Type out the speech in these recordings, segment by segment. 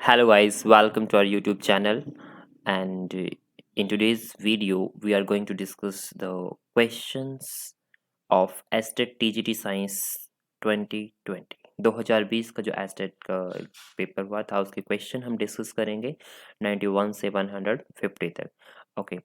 Hello guys, welcome to our YouTube channel and in today's video we are going to discuss the questions of estate TGT science 2020 2020 का जो estate का paper हुआ था उसके question हम discuss करेंगे 91 से 150 तक। ओके,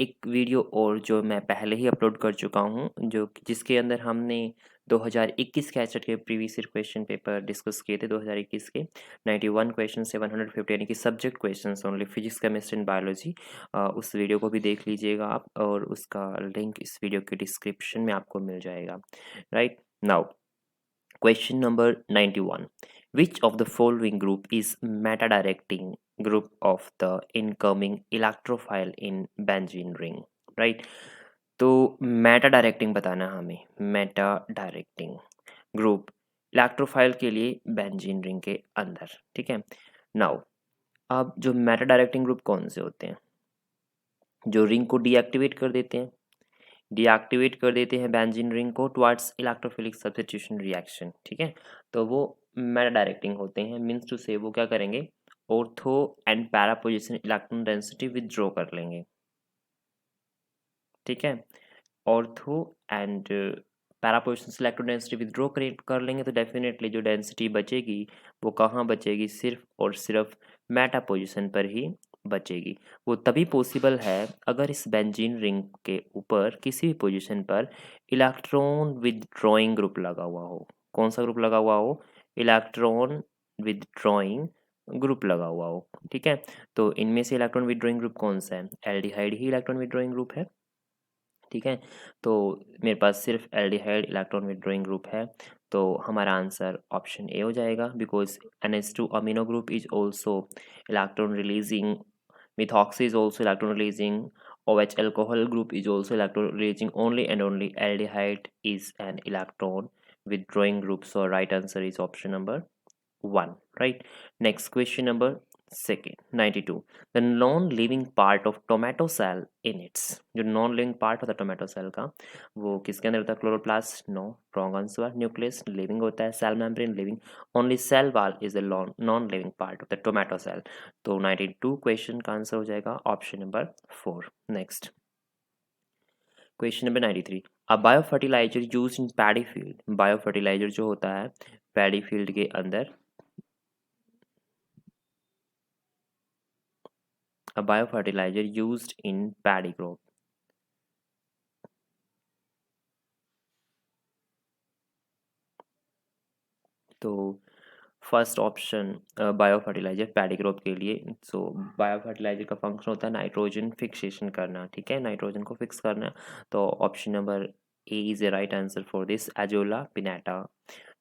एक वीडियो और जो मैं पहले ही अपलोड कर चुका हूँ जो जिसके अंदर हमने 2021 के एस्टेट के previous year question paper discuss किए थे 2021 के 91 क्वेश्चन से 150 यानी कि subject questions only physics chemistry and biology. उस वीडियो को भी देख लीजिएगा आप और उसका लिंक इस वीडियो के डिस्क्रिप्शन में आपको मिल जाएगा। Right now question number 91, which of the following group is meta directing group of the incoming electrophile in benzene ring? Right, तो मेटा डायरेक्टिंग बताना हमें, मेटा डायरेक्टिंग ग्रुप इलेक्ट्रोफाइल के लिए बेंजीन रिंग के अंदर। ठीक है, नाउ अब जो मेटा डायरेक्टिंग ग्रुप कौन से होते हैं? जो रिंग को डीएक्टिवेट कर देते हैं, डीएक्टिवेट कर देते हैं बेंजीन रिंग को टुवर्ड्स इलेक्ट्रोफिलिक सब्स्टिट्यूशन रिएक्शन। ठीक है, तो वो मेटा डायरेक्टिंग होते हैं। मीन्स टू से वो क्या करेंगे, ortho and para position electron density withdraw कर लेंगे। ठीक है, ऑर्थो एंड पैरा पोजिशन से इलेक्ट्रॉन डेंसिटी विदड्रॉ कर लेंगे तो डेफिनेटली जो डेंसिटी बचेगी वो कहाँ बचेगी, सिर्फ और सिर्फ मेटा पोजिशन पर ही बचेगी। वो तभी पॉसिबल है अगर इस बेंजीन रिंग के ऊपर किसी भी पोजीशन पर इलेक्ट्रॉन विदड्रॉइंग ग्रुप लगा हुआ हो। कौन सा ग्रुप लगा हुआ हो? इलेक्ट्रॉन विदड्रॉइंग ग्रुप लगा हुआ हो। ठीक है, तो इनमें से इलेक्ट्रॉन विदड्रॉइंग ग्रुप कौन सा है? एल्डिहाइड ही इलेक्ट्रॉन विदड्रॉइंग ग्रुप है। ठीक है, तो मेरे पास सिर्फ एल्डिहाइड इलेक्ट्रॉन विदड्रॉइंग ग्रुप है, तो हमारा आंसर ऑप्शन ए हो जाएगा। Because NH2 amino group is also electron releasing, methoxy is also electron releasing, OH alcohol group is also electron releasing, only and only aldehyde is an electron withdrawing group. So right answer is option number 1. Right, next question number second 92, the non-living part of tomato cell in its, जो non living part होता है tomato cell का वो किसके अंदर होता है? Chloroplast, no, wrong answer. Nucleus living होता है, cell membrane living, only cell wall is the non living part of the tomato cell. तो 92 क्वेश्चन का आंसर हो जाएगा option number 4। Next question number 93, a bio fertilizer use in paddy field, bio fertiliser जो होता है paddy field के अंदर, a biofertilizer used in paddy crop। तो first option bio fertilizer paddy crop के लिए। सो बायो फर्टिलाइजर का function होता है नाइट्रोजन फिक्सेशन करना। ठीक है, नाइट्रोजन को फिक्स करना। तो option number A is the right answer for this, Azolla pinnata.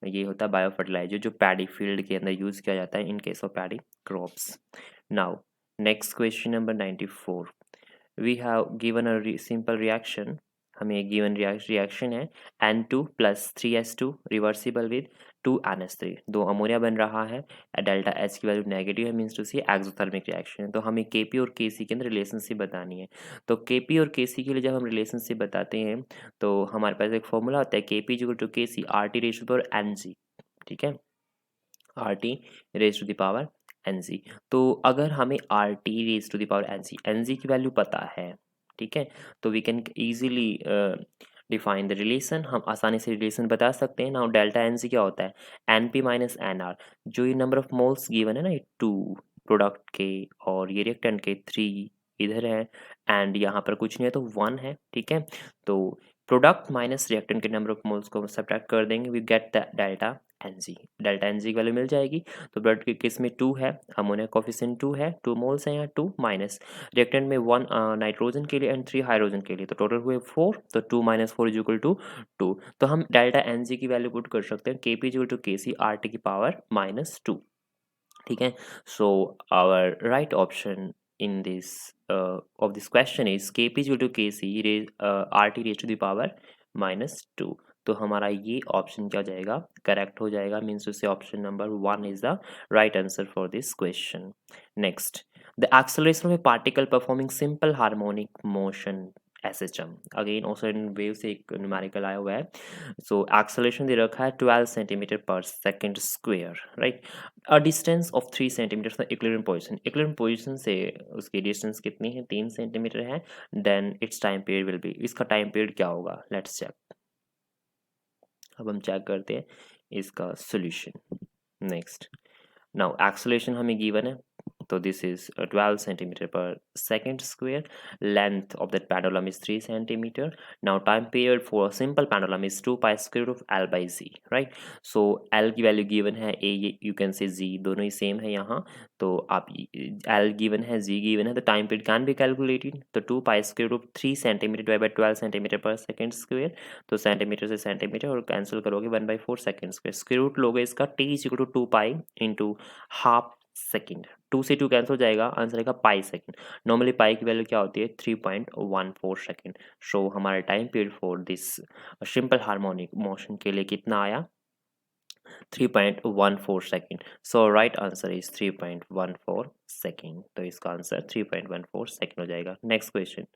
ये होता है बायो फर्टिलाइजर जो पैडी फील्ड के अंदर यूज किया जाता है in case of paddy crops. Now next question number 94, we have given a simple reaction, हमें एक गिवन रिएक्शन है N2 plus 3S2 reversible with 2NH3, दो अमोनिया बन रहा है, डेल्टा H की वैल्यू नेगेटिव है, means to see exothermic reaction है। तो हमें Kp और Kc के अंदर रिलेशनशिप बतानी है। तो Kp और Kc के लिए जब हम रिलेशनशिप बताते हैं तो हमारे पास एक फॉर्मूला होता है Kp equal to Kc RT raise to power Nc। ठीक है, RT raise to the power Nc। तो अगर हमें RT raise to the power Nc की वैल्यू पता है, ठीक है, तो we can easily define the relation, हम आसानी से रिलेशन बता सकते हैं। नाउ डेल्टा Nc क्या होता है? Np minus Nr। जो ये नंबर ऑफ मोल्स गिवन है ना, ये 2 प्रोडक्ट के और ये रिएक्टेंट के 3 इधर है एंड यहाँ पर कुछ नहीं है तो 1 है। ठीक है, तो प्रोडक्ट माइनस रिएक्टेंट के नंबर ऑफ मोल्स को सब्ट्रैक्ट कर देंगे, we get the delta Nc। Delta Nc की वैल्यू मिल जाएगी। तो ब्लड के केस में 2 है, अमोनिया कोफिशिएंट 2 है, 2 मोल्स हैं यहाँ, 2 माइनस रिएक्टेंट में 1 नाइट्रोजन के लिए एंड 3 हाइड्रोजन के लिए, तो टोटल हुए 4। तो 2 माइनस 4 इज इक्वल टू 2। तो हम डेल्टा Nc की वैल्यू पुट कर सकते हैं Kp equal to Kc RT की पावर माइनस 2। ठीक है, so our right option in this of this question is Kp is equal to Kc RT raised to the power minus 2। तो हमारा ये ऑप्शन क्या हो जाएगा? करेक्ट हो जाएगा। मीन्स उससे option number 1 is the right answer for this question. Next, the acceleration of A particle performing simple harmonic motion SHM। Again also in wave से एक न्यूमेरिकल आया हुआ है। सो एक्सेलरेशन दे रखा है 12 centimeter per second square, right. A distance of 3 centimeter from equilibrium position, equilibrium position से उसकी distance कितनी है, 3 सेंटीमीटर है। Then its time period will be, इसका टाइम पीरियड क्या होगा, लेट्स चेक। अब हम चेक करते हैं इसका सोल्यूशन। नेक्स्ट, नाउ एक्सेलरेशन हमें गिवन है, तो this is 12 centimeter per second square. Length of that pendulum is 3 centimeter. Now time period for a simple pendulum is 2 pi square root of L by Z, right? So L की value given है, A you can say Z, दोनों ही same है यहाँ। तो आप L given है, Z given है, तो time period can be calculated. तो 2 pi square root 3 centimeter divide by 12 centimeter per second square, तो सेंटीमीटर से सेंटीमीटर और कैंसिल करोगे 1/4 सेकेंड स्क्वेयर। स्क्वेयर रूट लोगे इसका, t is equal to 2 pi into half second, 2 से 2 कैंसिल हो जाएगा, आंसर आएगा पाई सेकेंड। नॉर्मली पाई की वैल्यू क्या होती है, 3.14 सेकेंड। सो हमारा time period for this simple harmonic motion के लिए कितना आया, 3.14 second. So right answer is 3.14 second. तो इसका आंसर 3.14 सेकेंड हो जाएगा। Next question,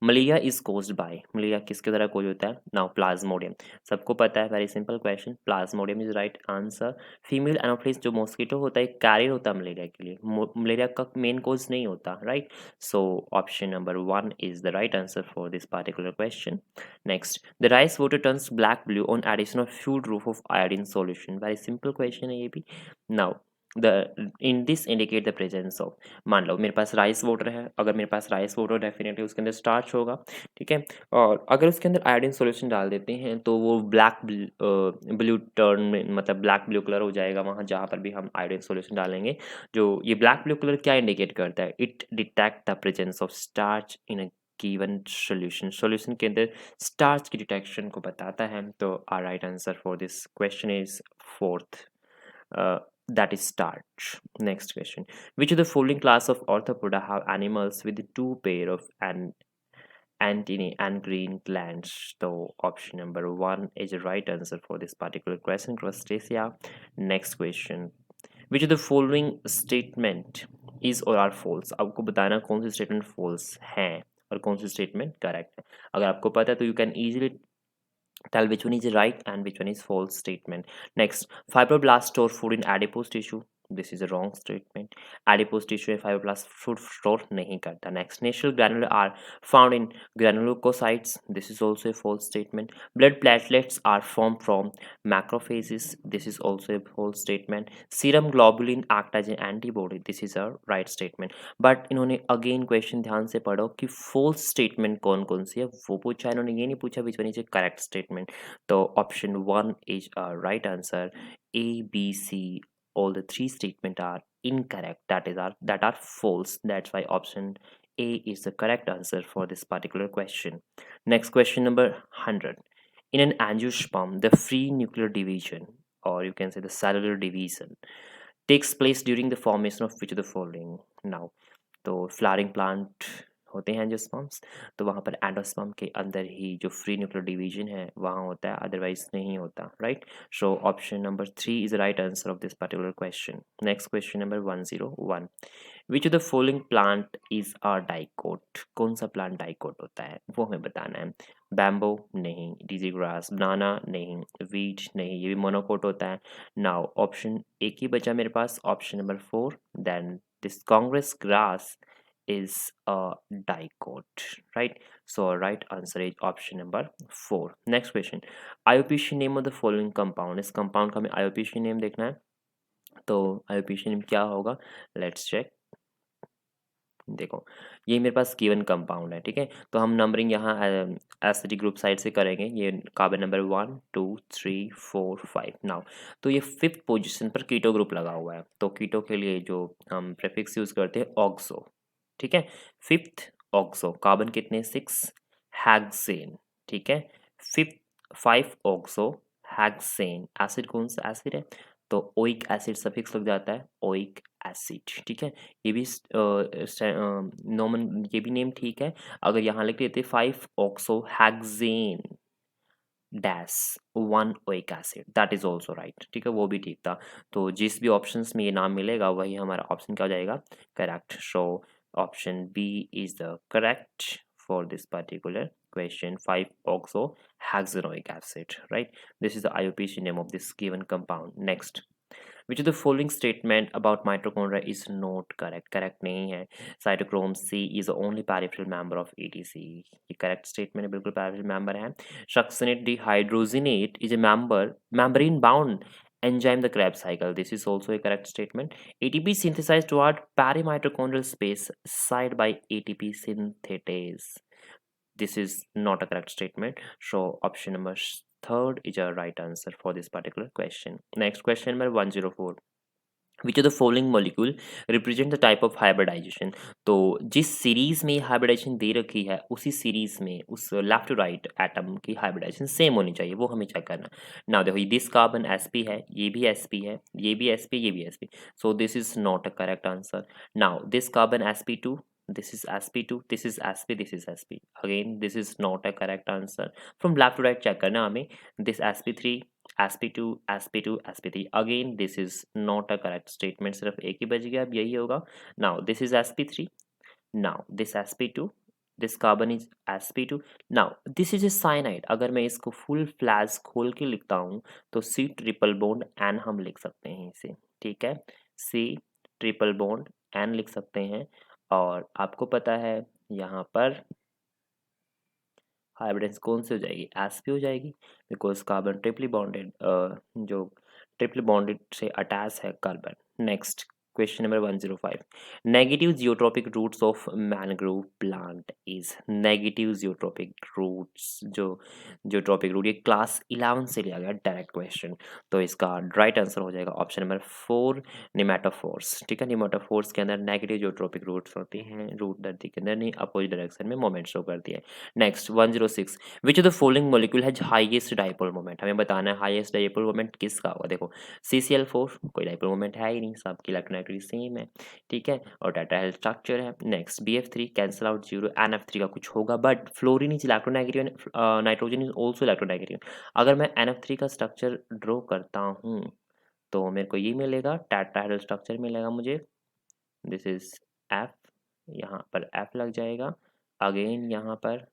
malaria is caused by, malaria किसके द्वारा कोज होता है, नाउ प्लाज्मोडियम। सबको पता है, very simple question, Plasmodium is right answer. Female Anopheles जो मॉस्किटो होता है, कैरियर होता है मलेरिया के लिए, मलेरिया का मेन कोज नहीं होता, right. So option number 1 is the right answer for this particular question. Next, the rice water turns black blue on addition of फ्यूल्ड drops of iodine solution, very simple question है ये भी। Now the in this indicate the presence of, मान लो मेरे पास rice water है, अगर मेरे पास राइस वाटर डेफिनेटली उसके अंदर स्टार्च होगा, ठीक है। और अगर उसके अंदर आयोडीन सॉल्यूशन डाल देते हैं तो वो ब्लैक ब्लू टर्न में, मतलब ब्लैक ब्लू कलर हो जाएगा वहाँ जहाँ पर भी हम आयोडीन सॉल्यूशन डालेंगे। जो ये ब्लैक ब्लू कलर क्या इंडिकेट करता है, it detect the presence of starch in a given solution, solution के अंदर स्टार्च की डिटेक्शन को बताता है। तो our right answer for this question is fourth, that is starch. Next question, which of the following class of arthropoda have animals with two pair of antennae and green glands? So option number 1 is the right answer for this particular question, crustacea. Next question, which of the following statement is or are false? आपको बताना कौन सी statement false है और कौन सी statement correct है। अगर आपको पता है तो you can easily tell which one is right and which one is false statement. Next, fibroblasts store food in adipose tissue. This is a wrong statement. Adipose tissue fibroblast food store nahi karta. Next, natural granule are found in granulocytes. This is also a false statement. Blood platelets are formed from macrophages. This is also a false statement. Serum globulin act as an antibody. This is a right statement. But इन्होंने again question ध्यान से पढ़ो कि false statement कौन कौन सी है वो पूछा, इन्होंने ये नहीं पूछा which one is a correct statement. तो option 1 is a right answer. A, B, C, all the 3 statement are incorrect, that are false. That's why option A is the correct answer for this particular question. Next question number 100. In an angiosperm, the free nuclear division, or you can say the cellular division, takes place during the formation of which of the following? Now, तो flowering plant होते हैं angiosperms, तो वहाँ पर endosperm के अंदर ही जो free nuclear division है वहाँ होता है, अदरवाइज नहीं होता, right. So option number 3 is the right answer of this particular question. Next question number 101, which of the following plant is a dicot? कौन सा प्लांट डाइकोट होता है वो हमें बताना है। बैम्बो नहीं, डीजी ग्रास, बनाना नहीं, वीट नहीं, ये भी मोनोकोट होता है। नाउ ऑप्शन एक ही बचा मेरे पास, option number 4, then this congress grass is a dicot, right? So right answer is option number 4. Next question, IUPAC name of the following compound, इस compound का हमें IUPAC name देखना है, तो IUPAC name क्या होगा, let's check। देखो ये मेरे पास गिवन कंपाउंड है, ठीक है, तो हम नंबरिंग यहाँ एसिडिक ग्रुप साइड से करेंगे। ये कार्बन नंबर 1 2 3 4 5 नाउ, तो ये 5th पोजीशन पर कीटो ग्रुप लगा हुआ है, तो कीटो के लिए जो हम प्रीफिक्स यूज करते हैं ऑक्सो, ठीक है। 5th ऑक्सो, कार्बन कितने 6, हेक्सेन, ठीक है। 5 ऑक्सो हेक्सेन, एसिड कौन सा एसिड है, तो ओइक एसिड सफिक्स लग जाता है, ओइक एसिड, ठीक है। ये भी नॉर्मल, ये भी नेम ठीक है। अगर यहाँ लिख देते 5 oxo hexane dash 1 oic acid, that is also right, ठीक है, वो भी ठीक था। तो जिस भी ऑप्शंस में ये नाम मिलेगा वही हमारा ऑप्शन क्या हो जाएगा, correct. So option B is the correct for this particular question. 5-oxohexanoic acid, right? This is the IUPAC name of this given compound. Next, which of the following statement about mitochondria is not correct? Correct नहीं है. Cytochrome C is the only peripheral member of ATC. ये correct statement है, बिल्कुल peripheral member है. Succinate dehydrogenate is a membrane bound enzyme the Krebs cycle. This is also a correct statement. ATP synthesized toward perimitochondrial space side by ATP synthetase. This is not a correct statement. So option number third is a right answer for this particular question. Next question number 104. Which of the following molecule represent the type of hybridization? तो जिस series में hybridisation दे रखी है उसी series में उस left to right atom की hybridisation same होनी चाहिए, वो हमें चेक करना. नाउ देखो, दिस कार्बन sp है, ये भी sp है, ये भी sp, ये भी sp. So this is not a correct answer. Now this carbon sp2, this is sp2, this is sp, this is sp. Again, this is not a correct answer. From left to right check करना हमें. This sp3, sp2, sp2, sp3. Again, this is not a correct statement. सिर्फ एक ही बच गया, अब यही होगा. Now this is sp3. Now this sp2, this carbon is sp2. Now this is a cyanide. अगर मैं इसको फुल फ्लैश खोल के लिखता हूँ तो C ट्रिपल बॉन्ड N हम लिख सकते हैं इसे, ठीक है. C ट्रिपल बॉन्ड N लिख सकते हैं. और आपको पता है यहाँ पर हाइब्रिडेंस कौन सी हो जाएगी? sp हो जाएगी, बिकॉज कार्बन ट्रिपली बॉन्डेड, जो ट्रिपली बॉन्डेड से अटैच है carbon. Next question number 105. Negative geotropic roots of mangrove plant is. Negative geotropic roots, जो जियोट्रॉपिक रूट, ये क्लास 11 से लिया गया डायरेक्ट क्वेश्चन. तो इसका राइट आंसर हो जाएगा ऑप्शन नंबर 4, निमेटोफोर्स. ठीक है, निमेटोफोर्स के अंदर नेगेटिव जियोट्रॉपिक रूट्स होती हैं, रूट धरती के अंदर नहीं, अपोजिट डायरेक्शन में मोमेंट शो करती है. Next 106. Which of the following molecule has highest dipole moment? हमें बताना है हाईएस्ट डाइपोल मोमेंट किसका होगा. देखो, CCl4 कोई डाइपोल मोमेंट है ही नहीं, सबकी इलेक्ट्रोनेगेटिविटी सेम है, ठीक है, और टेट्राहेड्रल स्ट्रक्चर है. Next BF3 cancel out 0, NF3 का कुछ होगा, but fluorine is electronegative, nitrogen is also electronegative. अगर मैं NF3 का स्ट्रक्चर ड्रॉ करता हूँ तो मेरे को ये मिलेगा, टेट्राहेड्रल स्ट्रक्चर मिलेगा मुझे. दिस इज F, यहाँ पर F लग जाएगा. अगेन यहाँ पर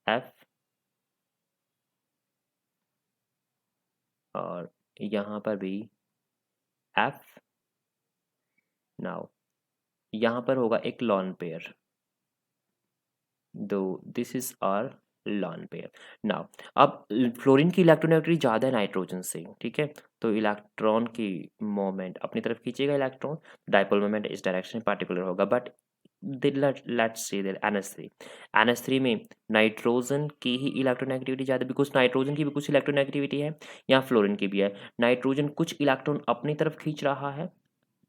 F, और यहाँ पर भी F. नाउ यहाँ पर होगा एक लॉन पेयर, दो, this is our lone pair. Now अब फ्लोरीन की इलेक्ट्रोनेगेटिविटी ज़्यादा है नाइट्रोजन से, ठीक है, तो इलेक्ट्रॉन की मोमेंट अपनी तरफ खींचेगा इलेक्ट्रॉन, डाइपोल मोमेंट इस डायरेक्शन में पार्टिकुलर होगा. बट लेट्स से NH3 में नाइट्रोजन की ही इलेक्ट्रोनेगेटिविटी ज़्यादा, बिकॉज नाइट्रोजन की भी कुछ इलेक्ट्रोनेगेटिविटी है, यहाँ फ्लोरीन की भी है. नाइट्रोजन कुछ इलेक्ट्रॉन अपनी तरफ खींच रहा है,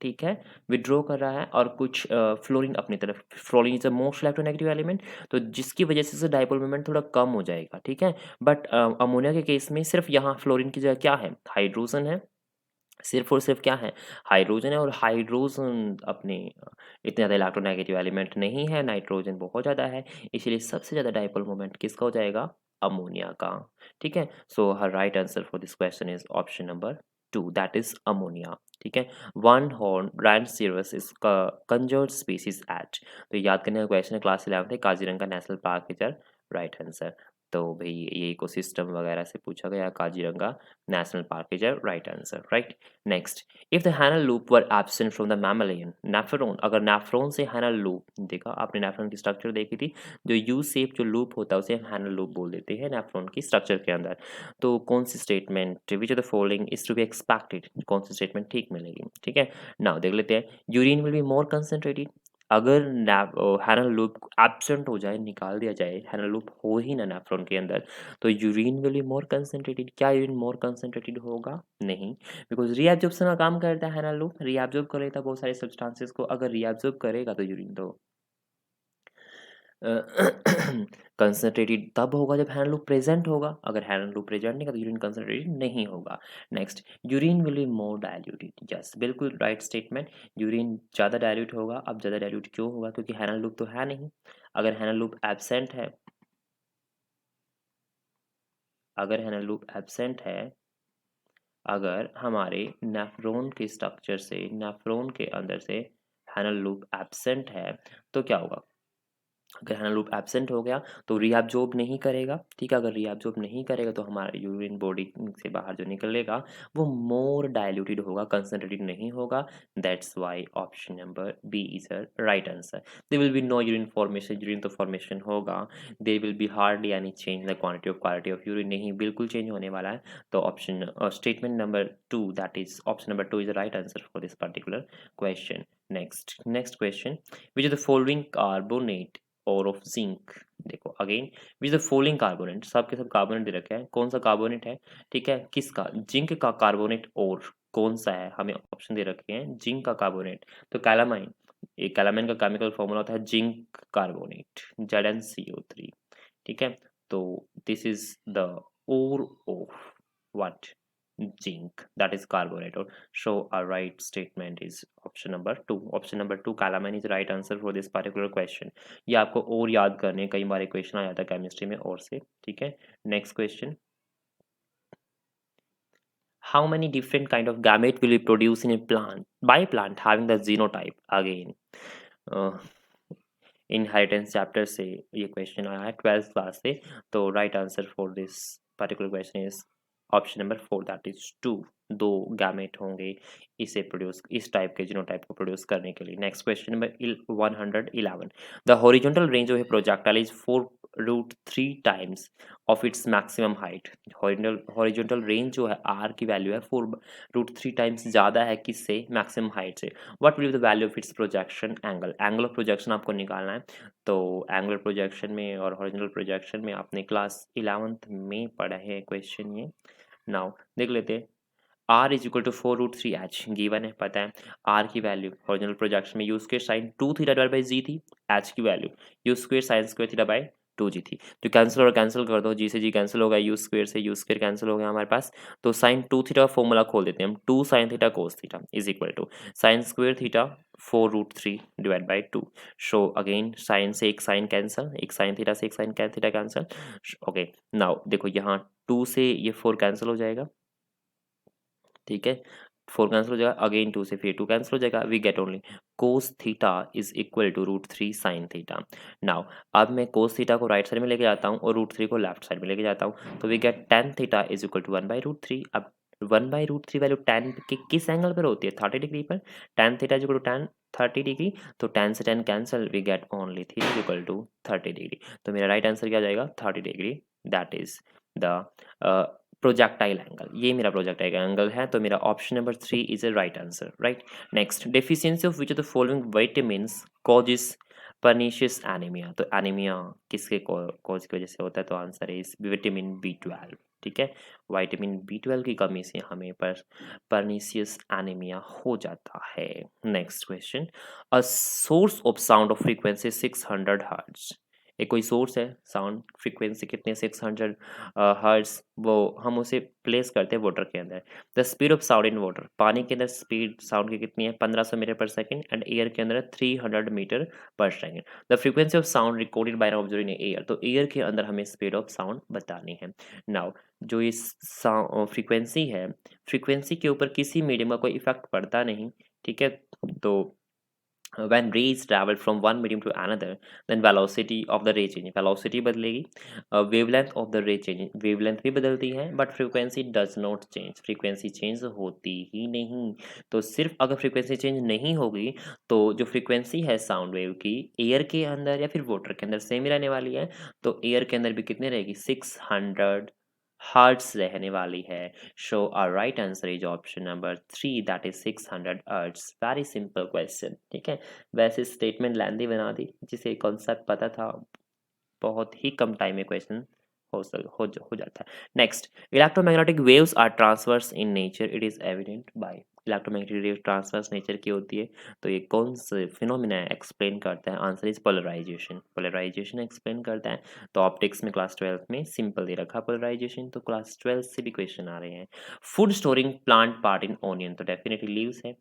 ठीक है, विड्रॉ कर रहा है, और कुछ फ्लोरीन अपनी तरफ. Fluorine is the most electronegative element, तो जिसकी वजह से डाइपोल मोमेंट थोड़ा कम हो जाएगा, ठीक है. बट अमोनिया के केस में सिर्फ यहाँ फ्लोरीन की जगह क्या है? हाइड्रोजन है, सिर्फ और सिर्फ क्या है? हाइड्रोजन है, और हाइड्रोजन अपने इतने ज़्यादा इलेक्ट्रोनेगेटिव एलिमेंट नहीं है, नाइट्रोजन बहुत ज़्यादा है, इसलिए सबसे ज़्यादा डाइपोल मोमेंट किसका हो जाएगा? अमोनिया का, ठीक है. So here right answer for this question is option number 2, that is ammonia, ठीक है. One horned rhinoceros is conserved species at. तो याद करने का क्वेश्चन है, क्लास 11 थे, Kaziranga national park is right answer. तो भाई ये इकोसिस्टम वगैरह से पूछा गया, Kaziranga national park is right answer, right. Next, if the Henle loop were absent from the mammalian nephron. अगर नेफ्रॉन से हैनल लूप, देखा आपने नेफ्रॉन की स्ट्रक्चर देखी थी, जो यू शेप जो लूप होता है उसे हम हैनल लूप बोल देते हैं नेफ्रॉन की स्ट्रक्चर के अंदर. तो कौन सी statement, which of the following is to be expected, कौन सी स्टेटमेंट ठीक मिलेगी, ठीक है. नाउ देख लेते हैं. Urine will be more concentrated. अगर हैनल लूप एब्सेंट हो जाए, निकाल दिया जाए, हैनल लूप हो ही ना नेफ्रॉन के अंदर, तो urine will be more concentrated. क्या यूरिन मोर कंसनट्रेटेड होगा? नहीं, बिकॉज रीएब्जॉर्प्शन का काम करता है हैनल लूप, रीएब्जॉर्ब कर लेता है बहुत सारे सब्सटेंसेस को. अगर रीएब्जॉर्ब करेगा तो यूरिन तो कंसनट्रेटेड तब होगा जब हैंड लूप प्रेजेंट होगा. अगर हैंड लूप प्रेजेंट नहीं होगा तो यूरिन कंसनट्रेटेड नहीं होगा. Next, urine will be more diluted. Yes, बिल्कुल राइट स्टेटमेंट. यूरिन ज़्यादा डायल्यूट होगा. अब ज़्यादा डायल्यूट क्यों होगा? क्योंकि हैंड लूप तो है नहीं. अगर हैंड लूप एब्सेंट है, अगर हैंड लूप एब्सेंट है, अगर हमारे नेफ्रॉन के स्ट्रक्चर से, नेफ्रॉन के अंदर से हैनल लूप एब्सेंट है तो क्या होगा, अगर हैनल लूप एब्सेंट हो गया तो रीअब्जॉर्ब नहीं करेगा, ठीक है। अगर रीअब्जॉर्ब नहीं करेगा तो हमारा यूरिन बॉडी से बाहर जो निकलेगा वो मोर डाइल्यूटेड होगा, कंसंट्रेटेड नहीं होगा। That's why option number B is a right answer. There will be no urine formation, urine तो फॉर्मेशन होगा, there will be hardly any change the quality of urine, नहीं बिल्कुल चेंज होने वाला है। तो option statement number 2 that is option number 2 is the right answer for this particular question. Next question, which is the following carbonate ore of zinc. देखो again, which the following carbonate, सब के सब carbonate दे रखे हैं, कौन सा carbonate है, ठीक है, किसका, जिंक का कार्बोनेट और कौन सा है, हमें ऑप्शन दे रखे हैं जिंक का कार्बोनेट, तो कैलामाइन, ये कैलामाइन का केमिकल फॉर्मूला होता है जिंक कार्बोनेट, ZnCO3, ठीक है। तो this is the ore of what, zinc, that is carbonate, or so our right statement is option number 2, option number 2 calamine is right answer for this particular question। ये आपको और याद करने, कई बार question आ जाता है केमिस्ट्री में और से, ठीक है। Next question, how many different kind of gamete will be produced in a plant by plant having the genotype, again inheritance chapter से ये क्वेश्चन आया है 12th क्लास से। तो right answer for this particular question is option number 4 that is 2, दो gamete होंगे इसे produce, इस टाइप के जीनोटाइप को प्रोड्यूस करने के लिए। Next question number 111, the horizontal range of A projectile is 4√3 times of its maximum height. Horizontal range जो है आर की वैल्यू है 4√3 टाइम्स ज़्यादा है किससे, मैक्सिमम हाइट से। What will be the value of its projection angle, angle of projection आपको निकालना है। तो एंगुलर प्रोजेक्शन में और हॉरिजॉन्टल प्रोजेक्शन में आपने क्लास 11th में पढ़ा है क्वेश्चन ये। नाउ देख लेते हैं, r is equal to 4√3h given है, पता है r की वैल्यू हॉरिजॉन्टल प्रोजेक्शन में u square sine 2 theta divide by g थी, h की value u square sine square theta by 2g थी। तो कैंसिल और कैंसिल कर दो, जी से जी कैंसिल हो गया, यू स्क्वायर से यू स्क्वायर कैंसिल हो गया हमारे पास। तो साइन 2 थीटा का फॉर्मूला खोल देते हैं हम, 2 sine theta cos theta is equal to sine square theta 4√3 divide by 2। So again sine से एक साइन कैंसिल, एक साइन थीटा से एक sine theta cancel. Okay now देखो यहाँ 2 से ये 4 कैंसिल हो जाएगा, ठीक है, 4 कैंसिल हो जाएगा, अगेन 2 से फिर 2 कैंसिल हो जाएगा, we get only cos theta is equal to √3 sine theta. Now अब मैं कोस थीटा को राइट साइड में लेके जाता हूँ और √3 को लेफ्ट साइड में लेके जाता हूँ, तो we get tan theta is equal to 1/√3। अब 1/√3 वैल्यू tan के किस एंगल पर होती है, 30 डिग्री पर, tan theta is equal to tan 30 degree, तो tan से tan cancel, we get only theta is equal to 30 degree. तो मेरा राइट आंसर क्या जाएगा, 30 degree, that is the projectile angle, ये मेरा प्रोजेक्टाइल एंगल है। तो मेरा option number 3 is a right answer, right. Next, deficiency of which of the following vitamins causes pernicious anaemia. तो एनीमिया किसके कॉज की वजह से होता है, तो आंसर इज विटामिन B12, ठीक है। विटामिन B12 की कमी से हमें पर्निशियस एनीमिया हो जाता है। Next question, a source of sound of frequency 600 hertz, एक कोई सोर्स है साउंड फ्रीक्वेंसी कितने 600 हर्ट्ज, वो हम उसे प्लेस करते हैं वाटर के अंदर। The speed of sound in water, पानी के अंदर स्पीड साउंड की कितनी है 1500 मीटर पर सेकंड, एंड एयर के अंदर 300 मीटर पर second. The frequency of sound recorded by observer in air, तो एयर के अंदर हमें स्पीड ऑफ साउंड बतानी है। नाउ जो इस फ्रीक्वेंसी है, फ्रीक्वेंसी के ऊपर किसी मीडियम का कोई इफेक्ट पड़ता नहीं, ठीक है। तो when rays travel from one medium to another, then velocity of the ray change, velocity बदलेगी, wavelength of the ray change, wavelength भी बदलती है, but frequency does not change, frequency change होती ही नहीं। तो सिर्फ अगर frequency change नहीं होगी तो जो frequency है साउंड वेव की एयर के अंदर या फिर वाटर के अंदर सेम ही रहने वाली है। तो एयर के अंदर भी कितने रहेगी, 600 हर्ट्स रहने वाली है। So our right answer is option number 3 that is 600 hertz. Very simple question, ठीक है। वैसे स्टेटमेंट लेंदी बना दी, जिसे कॉन्सेप्ट पता था बहुत ही कम टाइम में क्वेश्चन हो जाता है। Next, electromagnetic waves are transverse in nature, it is evident by, electromagnetic wave transverse nature की होती है, तो ये कौन से फिनोमिना एक्सप्लेन करता है, answer is polarisation, polarisation explain करता है। तो ऑप्टिक्स में क्लास 12 में सिंपल दे रखा पोलराइजेशन, तो क्लास 12 से भी क्वेश्चन आ रहे हैं। Food storing plant part in onion, तो डेफिनेटली लीव्स है,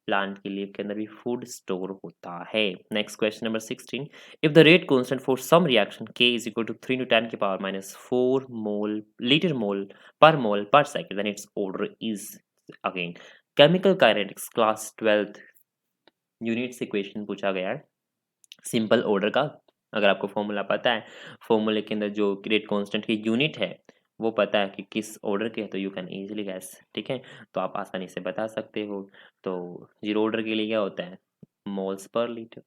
प्लांट की लीव के अंदर भी फूड स्टोर होता है। Next question number 16, if the rate constant for some reaction K is equal to 3 to 10 की power minus 4 mole mole per second, then its order is, again chemical kinetics class 12th unit से question पूछा गया है simple order का। अगर आपको formula पता है, फॉर्मूले के अंदर जो रेट कांस्टेंट की यूनिट है वो पता है कि किस ऑर्डर के है, तो यू कैन इजीली गैस, ठीक है। तो आप आसानी से बता सकते हो। तो जीरो ऑर्डर के लिए क्या होता है, moles per litre.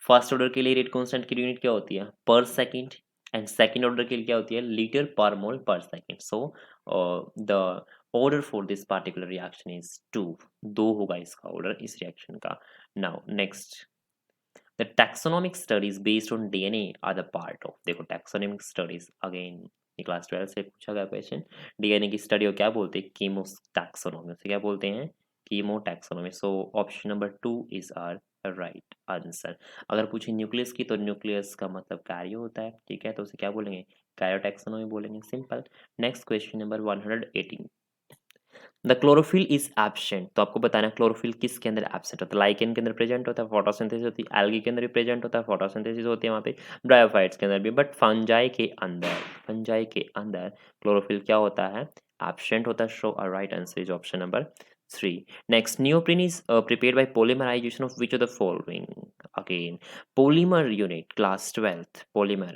First order के लिए रेट कांस्टेंट की यूनिट क्या होती है, पर सेकंड। एंड सेकंड ऑर्डर के लिए क्या होती है, लीटर पर मोल पर second. So the order for this particular reaction is 2। 2 होगा इसका ऑर्डर इस रिएक्शन का। Now next, the taxonomic studies based on DNA are the part of, देखो taxonomic studies again ये क्लास 12 से पूछा गया क्वेश्चन। डीएनए की स्टडी को क्या बोलते हैं, कीमो टैक्सोनॉमी से क्या बोलते हैं, chemotaxonomy. So option number 2 is our right answer. अगर पूछे न्यूक्लियस की, तो न्यूक्लियस का मतलब कार्यो होता है, ठीक है, तो उसे क्या बोलेंगे, कार्यो टैक्सोनॉमी बोलेंगे, simple. Next question number 118, the chlorophyll is absent. तो आपको बताना है क्लोरोफिल किसके अंदर एब्सेंट होता है, लाइकेन के अंदर प्रेजेंट होता है, फोटोसिंथेसिस होती है, एल्गी के अंदर भी प्रेजेंट होता है, फोटोसिंथेसिस होती है वहाँ पे, ब्रायोफाइट्स के अंदर भी, बट फंजाई के अंदर, फंजाई के अंदर क्लोरोफिल क्या होता है, एब्सेंट होता है। So a right answer is option number 3। Next, neoprene is prepared by polymerization of which of the following? Again, polymer unit, class 12th, polymer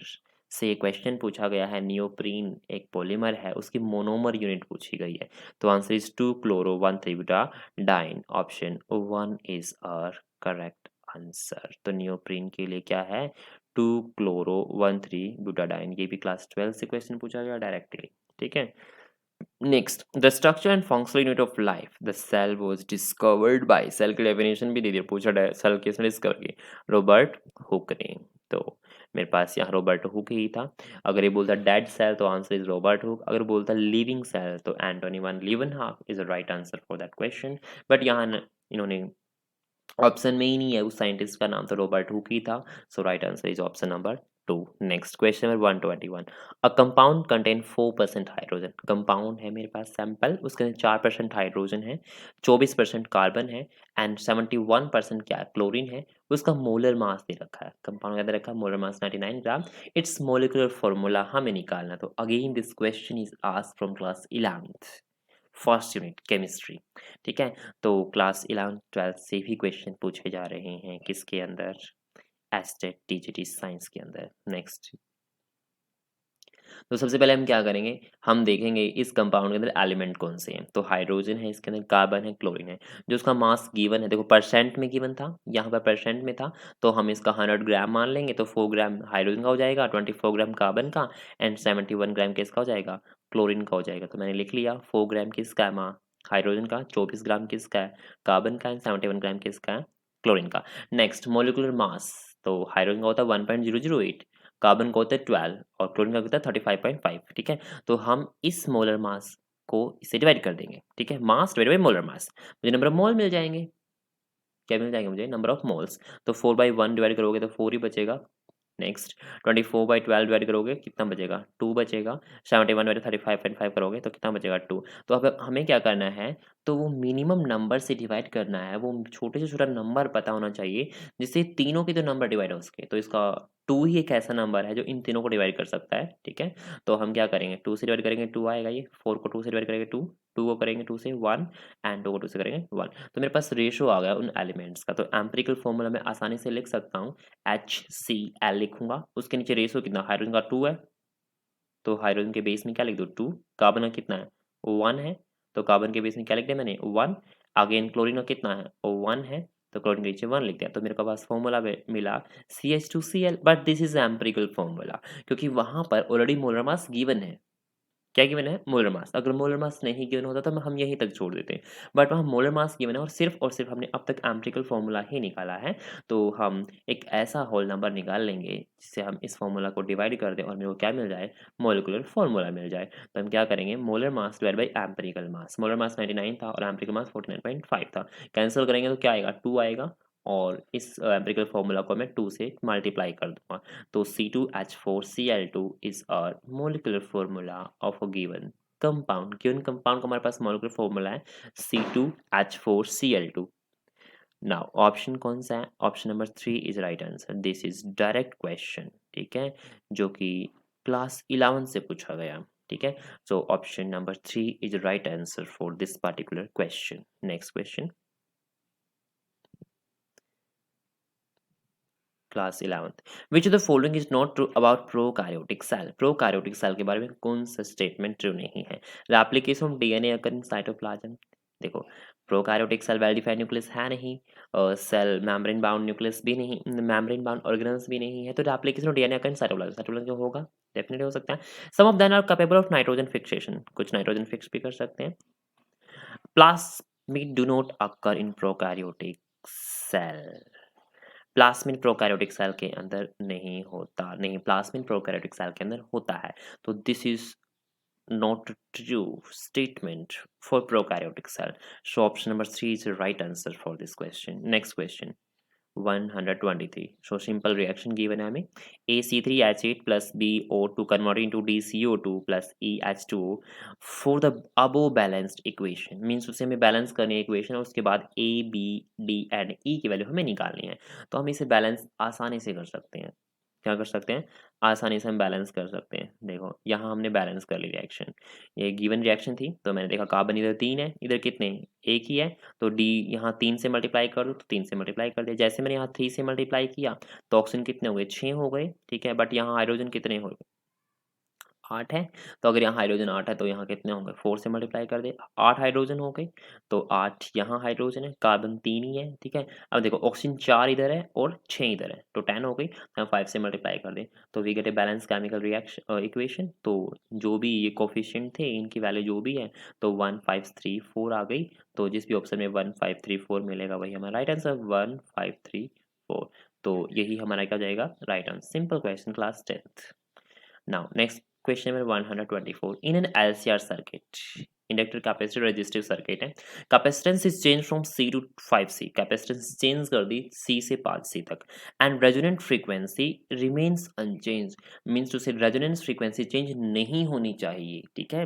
से क्वेश्चन पूछा गया है। नियोप्रीन एक पॉलीमर है, उसकी मोनोमर यूनिट पूछी गई है। तो answer is 2 chloro 1 3 butadiene. Option 1 is our correct answer. तो नियोप्रीन के लिए क्या है, 2 क्लोरो 1 3 ब्यूटाडाइन। ये भी क्लास 12 से क्वेश्चन पूछा गया डायरेक्टली, ठीक है। Next, the structure and functional unit of life, the cell was discovered by, cell की डेफिनेशन भी दे दिया, पूछा सेल किसने डिस्कवर की, रॉबर्ट हुक ने। तो मेरे पास यहाँ रॉबर्ट हुक ही था। अगर ये बोलता डेड सेल तो आंसर इज रॉबर्ट हुक, अगर बोलता लिविंग सेल तो Antonie van Leeuwenhoek is the right answer for that question. But यहाँ इन्होंने ऑप्शन में ही नहीं है, उस साइंटिस्ट का नाम तो रॉबर्ट हुक ही था। So right answer is option number 2। Next question number 121, a compound contain 4% hydrogen. Compound है मेरे पास सैंपल, उसके अंदर 4% हाइड्रोजन है, 24% कार्बन है, एंड 71% क्या है, क्लोरीन है। उसका मोलर मास दे रखा है, कंपाउंड क्या दे रखा है, molar mass 99 gram. It's molecular formula हमें निकालना। तो again this question is asked from class 11th first unit chemistry, ठीक है। तो क्लास 11 12 से भी क्वेश्चन पूछे जा रहे हैं किसके अंदर, एस्टेट टीजीटी साइंस के अंदर। नेक्स्ट, तो सबसे पहले हम क्या करेंगे, हम देखेंगे इस कंपाउंड के अंदर एलिमेंट कौन से हैं। तो हाइड्रोजन है, इसके अंदर कार्बन है, क्लोरीन है। जो उसका मास गिवन है, देखो परसेंट में गिवन था, यहाँ पर परसेंट में था, तो हम इसका 100 ग्राम मान लेंगे। तो 4 ग्राम हाइड्रोजन का हो जाएगा, 24 ग्राम कार्बन का, एंड 71 ग्राम किसका हो जाएगा, क्लोरीन का हो जाएगा। तो मैंने लिख लिया 4 ग्राम किसका है, हाइड्रोजन का, 24 ग्राम किसका है, कार्बन का, एंड 71 ग्राम किसका है, क्लोरीन का। नेक्स्ट, मोलिकुलर मास, तो हाइड्रोजन का होता है 1.008, कार्बन का होता है 12, और क्लोरीन का होता है 35.5, ठीक है। तो हम इस मोलर मास को इससे डिवाइड कर देंगे, ठीक है, mass divide by molar mass, मुझे नंबर ऑफ मोल मिल जाएंगे। क्या मिल जाएंगे मुझे, नंबर ऑफ मोल्स। तो 4/1 डिवाइड करोगे तो 4 ही बचेगा। नेक्स्ट, 24/12 डिवाइड करोगे कितना बचेगा, 2 बचेगा। 71 बाई 35.5 करोगे तो कितना बचेगा, 2। तो अब हमें क्या करना है, तो वो मिनिमम नंबर से डिवाइड करना है, वो छोटे से छोटा नंबर पता होना चाहिए जिससे तीनों के जो नंबर डिवाइड हो सके। तो इसका 2 ही एक ऐसा नंबर है जो इन तीनों को डिवाइड कर सकता है, ठीक है। तो हम क्या करेंगे, 2 से डिवाइड करेंगे 2 आएगा, ये 4 को 2 से डिवाइड करेंगे 2, 2 को करेंगे 2 से 1, एंड 2 को 2 से करेंगे 1। तो मेरे पास रेशो आ गया उन एलिमेंट्स का। तो एम्पिरिकल फॉर्मूला मैं आसानी से लिख सकता हूँ, HCl लिखूंगा, उसके नीचे रेशो कितना, हाइड्रोजन का 2 है, तो हाइड्रोजन के बेस में क्या लिख दो 2, कार्बन का कितना है 1 है, तो कार्बन के बेस में क्या लिख दिया मैंने 1। अगेन क्लोरीन का कितना है 1 है, तो क्लोरीन के नीचे 1 लिख दिया। तो मेरे को पास फॉर्मूला मिला CH2Cl, but this is empirical formula, क्योंकि वहां पर ऑलरेडी मोलर मास गिवन है। क्या गिवन है, मोलर मास। अगर मोलर मास नहीं गिवन होता तो हम यहीं तक छोड़ देते, बट वहाँ मोलर मास गिवन है, और सिर्फ हमने अब तक एम्पिरिकल फॉर्मूला ही निकाला है। तो हम एक ऐसा होल नंबर निकाल लेंगे जिससे हम इस फॉर्मूला को डिवाइड कर दें और मेरे को क्या मिल जाए, मोलिकुलर फॉर्मूला मिल जाए। तो हम क्या करेंगे, molar mass divide by empirical mass. Molar mass 99 था और एम्पिरिकल मास 49.5 था, कैंसिल करेंगे तो क्या आएगा, 2 आएगा, और इस एम्पिरिकल फॉर्मूला को मैं 2 से मल्टीप्लाई कर दूंगा। तो C2H4Cl2 is our molecular formula of a given compound। Given compound का हमारे पास मोलिकुलर फॉर्मूला है C2H4Cl2। नाउ ऑप्शन कौन सा है, option number 3 is right answer. This is direct question, ठीक है, जो कि क्लास 11 से पूछा गया, ठीक है। So option number 3 is right answer for this particular question. Next question, class 11th। Which of the following is not true about prokaryotic cell? Prokaryotic cell के बारे में कौन सा स्टेटमेंट ट्रू नहीं है? Replication of DNA occur in cytoplasm. देखो, prokaryotic cell well defined nucleus है नहीं, सेल मेम्ब्रेन बाउंड न्यूक्लियस भी नहीं, मेम्ब्रेन बाउंड ऑर्गेनेल्स भी नहीं है, तो replication of DNA occur in cytoplasm, cytoplasm जो होगा डेफिनेटली हो सकता है। Some of them are capable of nitrogen fixation, कुछ नाइट्रोजन फिक्स भी कर सकते हैं। Plasmid do not occur in prokaryotic cell. Plasmid prokaryotic cell के अंदर नहीं होता, नहीं, प्लास्मिड प्रोकैरियोटिक सेल के अंदर होता है, तो this is not true statement for prokaryotic cell. So option number 3 is the right answer for this question. Next question, 123. So simple reaction given है हमें, AC3H8 plus BO2 converted into DCO2 plus EH2O for the above balanced equation. Means उसे हमें balance करनी है equation, और उसके बाद A, B, D and E की वैल्यू हमें निकालनी है। तो हम इसे बैलेंस आसानी से कर सकते हैं। क्या कर सकते हैं? आसानी से हम बैलेंस कर सकते हैं। देखो, यहाँ हमने बैलेंस कर ली रिएक्शन। ये गिवन रिएक्शन थी, तो मैंने देखा कार्बन इधर 3 है, इधर कितने? 1 ही है, तो डी यहाँ 3 से मल्टीप्लाई कर दो, तो 3 से मल्टीप्लाई कर दिया। जैसे मैंने यहाँ 3 से मल्टीप्लाई किया, तो ऑक्सीजन कितने हो गए? 6 हो गए, ठीक है। बट यहाँ हाइड्रोजन कितने हो गए? 8 है, तो अगर यहाँ हाइड्रोजन 8 है, तो यहाँ कितने होंगे? 4 से मल्टीप्लाई कर दे, 8 हाइड्रोजन हो गए, तो 8 यहाँ हाइड्रोजन है, कार्बन 3 ही है, ठीक है। अब देखो, ऑक्सीजन 4 इधर है और 6 इधर है, तो 10 हो गई, तो हम 5 से मल्टीप्लाई कर दें, तो we get a balance chemical reaction equation. तो जो भी ये कोफिशिएंट थे, इनकी वैल्यू जो भी है, तो 1 5 3 4 आ गई। तो जिस भी ऑप्शन में 1 5 3 4 मिलेगा, वही हमारा राइट आंसर 1 5 3 4। तो यही हमारा क्या जाएगा? Right answer. Simple question, class 10th। Now, next question number 124. In an LCR circuit, inductor capacitor resistive circuit है, capacitance is changed from C to 5C, capacitance change कर दी C से 5C तक, and resonant frequency remains unchanged, means to say resonance frequency change नहीं होनी चाहिए, ठीक है।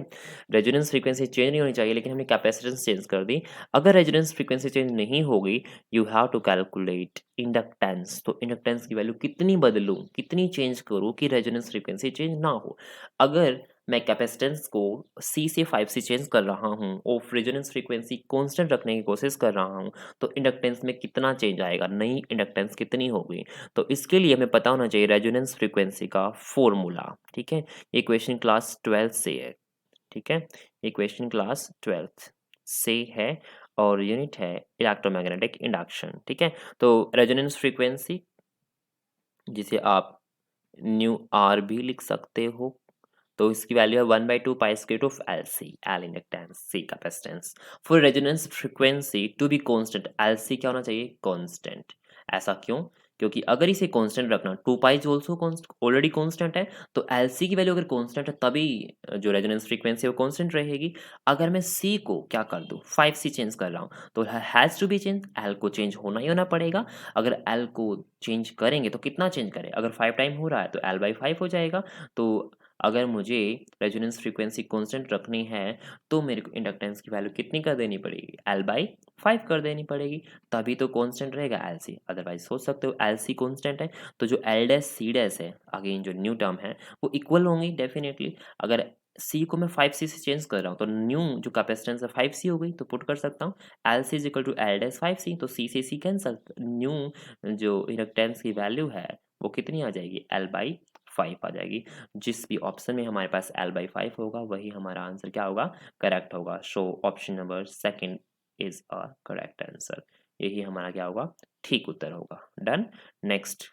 resonance frequency change नहीं होनी चाहिए, लेकिन हमने capacitance change कर दी। अगर resonance frequency change नहीं होगी, you have to calculate inductance. तो इंडक्टेंस की वैल्यू कितनी बदलूं, कितनी चेंज करूं कि रेजोनेंस फ्रीक्वेंसी चेंज ना हो। अगर मैं कैपेसिटेंस को C से 5C चेंज कर रहा हूं और रेजोनेंस फ्रीक्वेंसी कांस्टेंट रखने की कोशिश कर रहा हूं, तो इंडक्टेंस में कितना चेंज आएगा, नई इंडक्टेंस कितनी होगी। तो इसके लिए हमें पता होना चाहिए रेजोनेंस फ्रीक्वेंसी का फॉर्मूला, ठीक है। ये क्वेश्चन क्लास 12 से है, ठीक है। ये क्वेश्चन क्लास 12 से है और यूनिट है इलेक्ट्रोमैग्नेटिक इंडक्शन, ठीक है। तो रेजोनेंस फ्रीक्वेंसी, जिसे आप न्यू आर भी लिख सकते हो, तो इसकी वैल्यू है 1/2 pi square root of L C, L inductance, C capacitance. For resonance frequency to be constant, L C क्या होना चाहिए? कांस्टेंट। ऐसा क्यों? क्योंकि अगर इसे कांस्टेंट रखना, 2 पाई जो ऑल्सो ऑलरेडी कांस्टेंट है, तो एल सी की वैल्यू अगर कांस्टेंट है, तभी जो रेजोनेंस फ्रीक्वेंसी है वो कांस्टेंट रहेगी। अगर मैं सी को क्या कर दूं, 5C चेंज कर रहा हूं, तो has to be change, L को चेंज होना ही होना पड़ेगा। अगर एल को चेंज करेंगे तो कितना चेंज करें? अगर 5 टाइम हो रहा है, तो L/5 हो जाएगा। तो अगर मुझे रेजोनेंस फ्रीक्वेंसी कांस्टेंट रखनी है, तो मेरे को इंडक्टेंस की वैल्यू कितनी कर देनी पड़ेगी? L/5 कर देनी पड़ेगी, तभी तो कांस्टेंट रहेगा LC। अदरवाइज सोच सकते हो LC कांस्टेंट है, तो जो L डैश C डैश है, अगेन जो न्यू टर्म है, वो इक्वल होंगी डेफिनेटली। अगर C को मैं 5C से चेंज कर रहा हूँ, तो न्यू जो कैपेसिटेंस है 5C हो गई, तो पुट कर सकता हूँ LC is equal to L dash 5C, तो C से C कैंसल, न्यू जो इंडक्टेंस की वैल्यू है वो कितनी आ जाएगी? L/5 आ जाएगी। जिस भी ऑप्शन में हमारे पास L/5 होगा, वही हमारा आंसर क्या होगा? करेक्ट होगा। So option number second is a correct answer. यही हमारा क्या होगा? ठीक उत्तर होगा। डन। नेक्स्ट,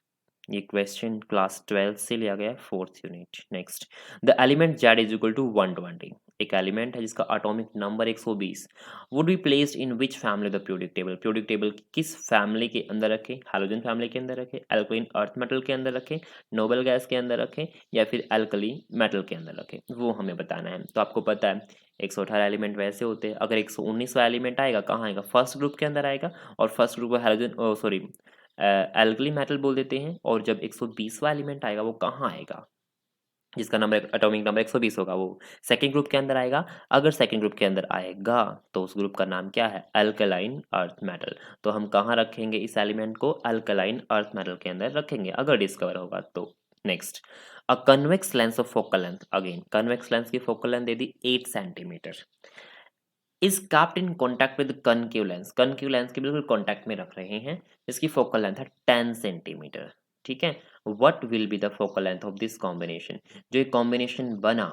ये क्वेश्चन क्लास 12 से लिया गया है, 4th unit. Next, the element Z is equal to 120। एक एलिमेंट है जिसका atomic number 120 would be placed in which family of the periodic table. Periodic table किस फैमिली के अंदर रखें? हैलोजन फैमिली के अंदर रखें, एल्कलाइन अर्थ मेटल के अंदर रखें, नोबल गैस के अंदर रखें, या फिर एल्कली मेटल के अंदर रखें, वो हमें बताना है। तो आपको पता है 118 एलिमेंट वैसे होते हैं। अगर 119वां एलिमेंट आएगा, कहाँ आएगा? फर्स्ट ग्रुप के अंदर आएगा, और फर्स्ट ग्रुप को हैलोजन सॉरी एल्कली मेटल बोल देते हैं। और जब 120वां एलिमेंट आएगा, वो कहाँ आएगा? जिसका नंबर एटॉमिक नंबर 120 होगा, वो सेकंड ग्रुप के अंदर आएगा। अगर सेकंड ग्रुप के अंदर आएगा, तो उस ग्रुप का नाम क्या है? Alkaline earth metal. तो हम कहाँ रखेंगे इस एलिमेंट को? अल्कलाइन अर्थ मेटल के अंदर रखेंगे, अगर डिस्कवर होगा तो। Next, a convex lens of focal length, again convex lens की फोकल लेंथ दे दी 8 centimetre, is kept in contact with concave lens, concave lens के बिल्कुल कॉन्टैक्ट में रख रहे हैं, इसकी फोकल लेंथ है 10 सेंटीमीटर। ठीक है। What will be the focal length of this combination, जो एक कॉम्बिनेशन बना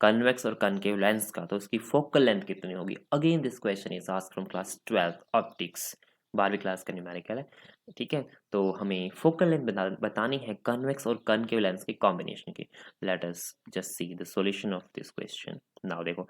कन्वेक्स और कनकेव लेंस का, तो उसकी फोकल लेंथ कितनी होगी। Again this question is asked from class 12 optics, 12वीं क्लास का न्यूमेरिकल है, ठीक है। तो हमें फोकल लेंथ बतानी है कन्वेक्स और कनकेव लेंस के कॉम्बिनेशन की। Let us just see the solution of this question. Now देखो,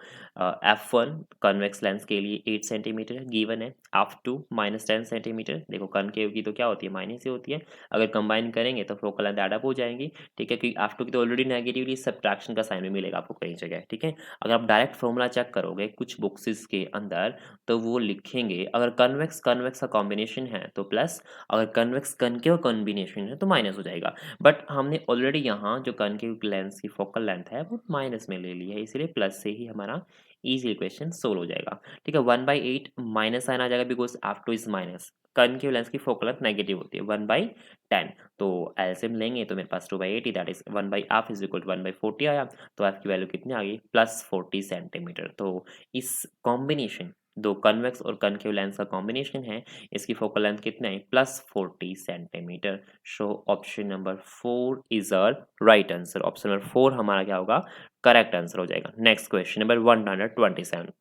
f1 कन्वेक्स लेंस के लिए 8 सेंटीमीटर गिवन है, f2 -10 सेंटीमीटर। देखो कनकेव की तो क्या होती है, माइनस ही होती है, अगर कंबाइन करेंगे तो फोकल लेंथ ऐड अप हो जाएंगी, ठीक है, क्योंकि f2 की तो ऑलरेडी नेगेटिवली सब्ट्रैक्शन का साइन भी मिलेगा आपको कई जगह, ठीक है। अगर आप डायरेक्ट फॉर्मूला चेक करोगे कुछ बुक्सेस के अंदर, तो वो लिखेंगे अगर कन्वेक्स कन्वेक्स का कॉम्बिनेशन है तो प्लस, अगर कन्वेक्स कनकेव कॉम्बिनेशन है तो माइनस हो जाएगा। बट हमने ऑलरेडी यहाँ जो कनकेव लेंस की फोकल लेंथ है वो माइनस में ले ली है, इसलिए प्लस से ही हमारा इजी इक्वेशन सोल्व हो जाएगा, ठीक है। 1/8 माइनस साइन आ जाएगा because f2 is minus, concave lens की फोकल लेंथ नेगेटिव होती है 1/10, तो एलसीएम लेंगे तो मेरे पास 2/80 that is 1/f is equal to 1/40 आया, तो f की वैल्यू कितनी आ गई +40 सेंटीमीटर। तो इस कॉम्बिनेशन, दो कन्वेक्स और कनकेव लेंस का कॉम्बिनेशन है, इसकी फोकल लेंथ कितना है +40 centimetre. So option number 4 is a right answer, option number 4 हमारा क्या होगा, करेक्ट आंसर हो जाएगा। Next question number 127,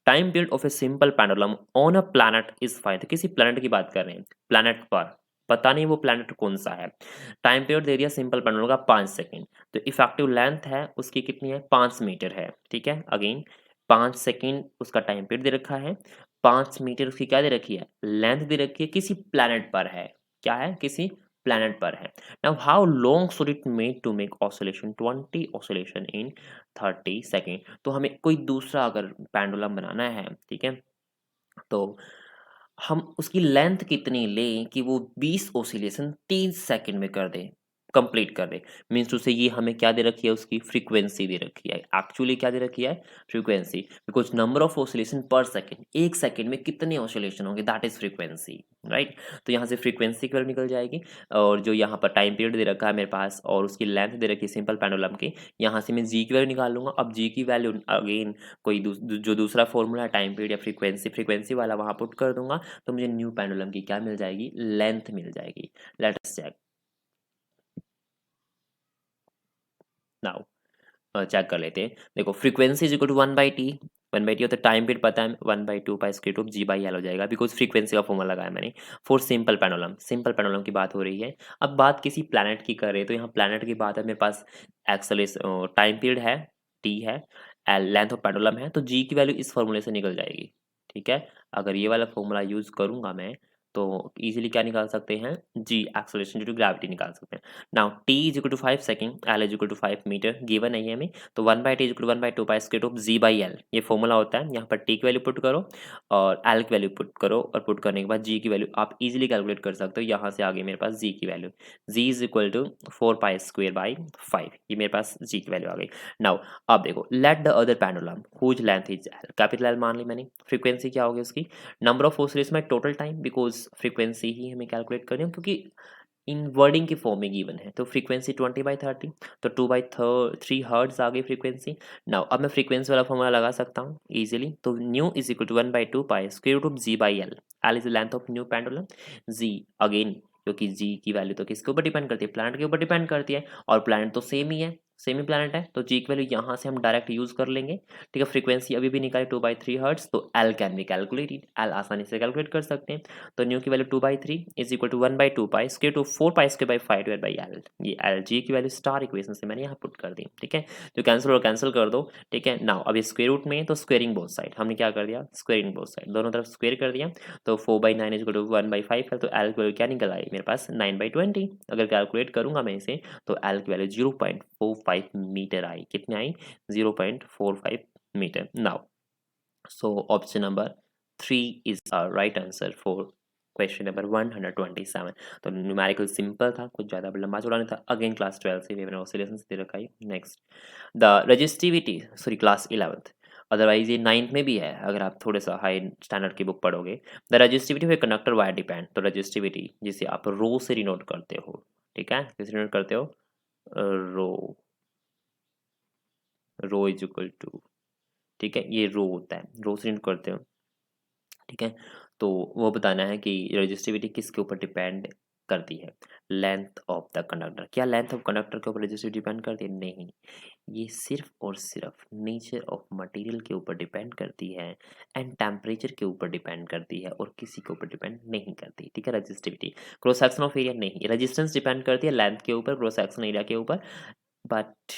time period of a simple pendulum on a planet is fine. तो किसी प्लैनेट की बात कर रहे हैं, प्लैनेट पर, पता नहीं वो प्लैनेट कौन सा है। टाइम पीरियड दे दिया सिंपल पेंडुलम का 5 सेकंड, तो इफेक्टिव लेंथ है उसकी कितनी है 5 मीटर है, ठीक है। अगेन 5 सेकंड उसका टाइम पीरियड दे रखा है, 5 मीटर उसकी क्या दे रखी है, लेंथ दे रखी है, किसी प्लैनेट पर है, क्या है, किसी प्लैनेट पर है। Now how long should it make to make oscillation 20 oscillation in 30 second. तो हमें कोई दूसरा अगर पेंडुलम बनाना है, ठीक है, तो हम उसकी लेंथ कितनी लें कि वो 20 ऑसिलेशन 30 सेकंड में कर दे, कंप्लीट कर दे। मीन्स उसे ये हमें क्या दे रखी है, उसकी फ्रीक्वेंसी दे रखी है, एक्चुअली क्या दे रखी है, frequency, because number of oscillation पर सेकंड, एक सेकंड में कितने ऑसिलेशन होंगे दैट इज फ्रीक्वेंसी, राइट। तो यहाँ से फ्रीक्वेंसी की वैल्यू निकल जाएगी, और जो यहाँ पर टाइम पीरियड दे रखा है मेरे पास और उसकी लेंथ दे रखी है सिंपल पेंडुलम की, यहाँ से मैं जी की वैल्यू निकाल लूंगा। अब जी की वैल्यू अगेन कोई जो दूसरा फॉर्मूला है टाइम पीरियड या फ्रीक्वेंसी वाला वहां पुट कर दूंगा, तो मुझे न्यू पेंडुलम की क्या मिल जाएगी, लेंथ मिल जाएगी। Let us check now, check कर लेते हैं। देखो frequency is equal to 1/t, 1/t होता है, टाइम पीरियड पता है 1/2 pi square root G by L हो जाएगा, बिकॉज फ्रीक्वेंसी का फॉर्मूला लगाया मैंने for simple pendulum. Simple pendulum की बात हो रही है, अब बात किसी प्लैनेट की कर रहे हैं, तो यहाँ प्लैनेट की बात है, मेरे पास एक्सेलेस टाइम पीरियड है, टी है, एल लेंथ ऑफ पेंडुलम है, तो जी की वैल्यू इस फॉर्मूले से निकल जाएगी, ठीक है। अगर ये वाला फॉर्मूला यूज करूंगा मैं, तो इजीली क्या निकाल सकते हैं, G acceleration due to gravity निकाल सकते हैं। नाउ t is equal to 5 second, l is equal to 5 metre given है ये हमें, तो 1/t is equal to 1/2 pi square root G by L, ये फॉर्मूला होता है। यहाँ पर t की वैल्यू पुट करो और l की वैल्यू पुट करो, और पुट करने के बाद g की वैल्यू आप इजीली कैलकुलेट कर सकते हो। यहाँ से आगे मेरे पास g की value, g is equal to 4 pi square by 5, ये मेरे पास g की वैल्यू आ गई। नाउ अब देखो, let the other pendulum whose length is l, capital L मान ली मैंने, फ्रीक्वेंसी क्या होगी उसकी, number of oscillation by total time, because frequency ही हमें कैलकुलेट करनी है, क्योंकि इन वर्डिंग की फॉर्म में गिवन है, तो फ्रीक्वेंसी 20/30, तो 2/3 हर्ट्ज आ गई फ्रीक्वेंसी। नाउ अब मैं फ्रीक्वेंसी वाला फॉर्मूला लगा सकता हूँ इजीली, तो nu is equal to 1/2 pi square root of G by L, L is the length of new pendulum, G again, क्योंकि जी की वैल्यू तो किसके ऊपर डिपेंड करती है, प्लैनेट के ऊपर डिपेंड करती है, और प्लैनेट तो सेम ही है, सेम ही प्लैनेट है, तो जी की वैल्यू यहाँ से हम डायरेक्ट यूज कर लेंगे, ठीक है। फ्रीक्वेंसी अभी भी निकाली 2/3 हर्ट्ज, तो L can be calculated, L आसानी से कैलकुलेट कर सकते हैं, तो न्यू की value 2/3 is equal to 1/2 pi square to 4 pi square by 5 divide by L, ये एल जी की वैल्यू स्टार इक्वेशन से मैंने यहाँ पुट कर दी, ठीक है। जो कैंसिल और कैंसिल कर दो, ठीक है। नाउ अभी स्क्वायर रूट में तो स्क्वेयरिंग बोथ साइड, हमने क्या कर दिया, स्क्वेयरिंग बोथ साइड, दोनों तरफ स्क्वेयर कर दिया, तो 4/9 इज इक्वल टू 1/5 है, तो एल की वैल्यू क्या निकल आई मेरे पास 9/20। अगर कैलकुलेट करूंगा मैं इसे, तो एल की वैल्यू 0.45 मीटर आई, कितनी आई 0.45 metre. Now so option number 3 is our right answer for question number 127। तो न्यूमेरिकल सिंपल था, कुछ ज़्यादा लंबा चौड़ा नहीं था। अगेन क्लास 12 से मैंने ऑसिलेशन दे रखा है। Next the resistivity, sorry class 11th, otherwise ये 9th में भी है अगर आप थोड़े सा हाई स्टैंडर्ड की बुक पढ़ोगे। The resistivity of a conductor wire depend, तो रजिस्टिविटी जिसे आप रो से डिनोट करते हो, ठीक है, किसे डिनोट करते हो, रो, रो इज इक्वल टू, ठीक है, ये रो होता है, रो से डिनोट करते हो, ठीक है। तो वो बताना है कि रजिस्टिविटी किसके ऊपर डिपेंड करती है? Length of the conductor. क्या लेंथ ऑफ कंडक्टर के ऊपर रेजिस्टिविटी डिपेंड करती है? नहीं, ये सिर्फ और सिर्फ नेचर ऑफ मटेरियल के ऊपर डिपेंड करती है एंड टेम्परेचर के ऊपर डिपेंड करती है और किसी के ऊपर डिपेंड नहीं करती। ठीक है, resistivity. Cross section of area नहीं, रेजिस्टेंस डिपेंड करती है लेंथ के ऊपर, क्रॉस सेक्शन एरिया के ऊपर, बट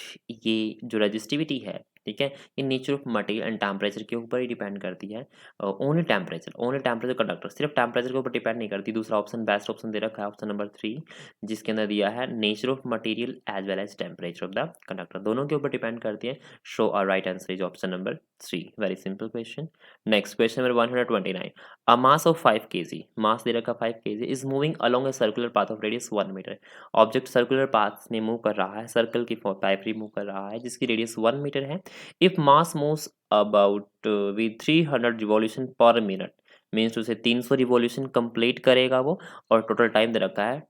ये जो रेजिस्टिविटी है, ठीक है, ये nature of material and temperature के ऊपर ही डिपेंड करती है। ओनली टेम्परेचर कंडक्टर, सिर्फ टेम्परेचर के ऊपर डिपेंड नहीं करती। दूसरा ऑप्शन बेस्ट ऑप्शन दे रखा है, ऑप्शन नंबर 3, जिसके अंदर दिया है nature of material as well as temperature of the conductor, दोनों के ऊपर डिपेंड करती है। So a right answer is option number 3। Very simple question. Next question number 129। A mass of 5 kg, mass दे रखा 5 kg, is moving along a circular path of radius 1 metre. Object circular path में move कर रहा है, circle की पाइपरी move कर रहा है जिसकी रेडियस 1 मीटर है। If mass moves about with 300 revolution पर मिनट, मीन्स उसे 300 रिवॉल्यूशन कंप्लीट करेगा वो, और टोटल टाइम दे रखा है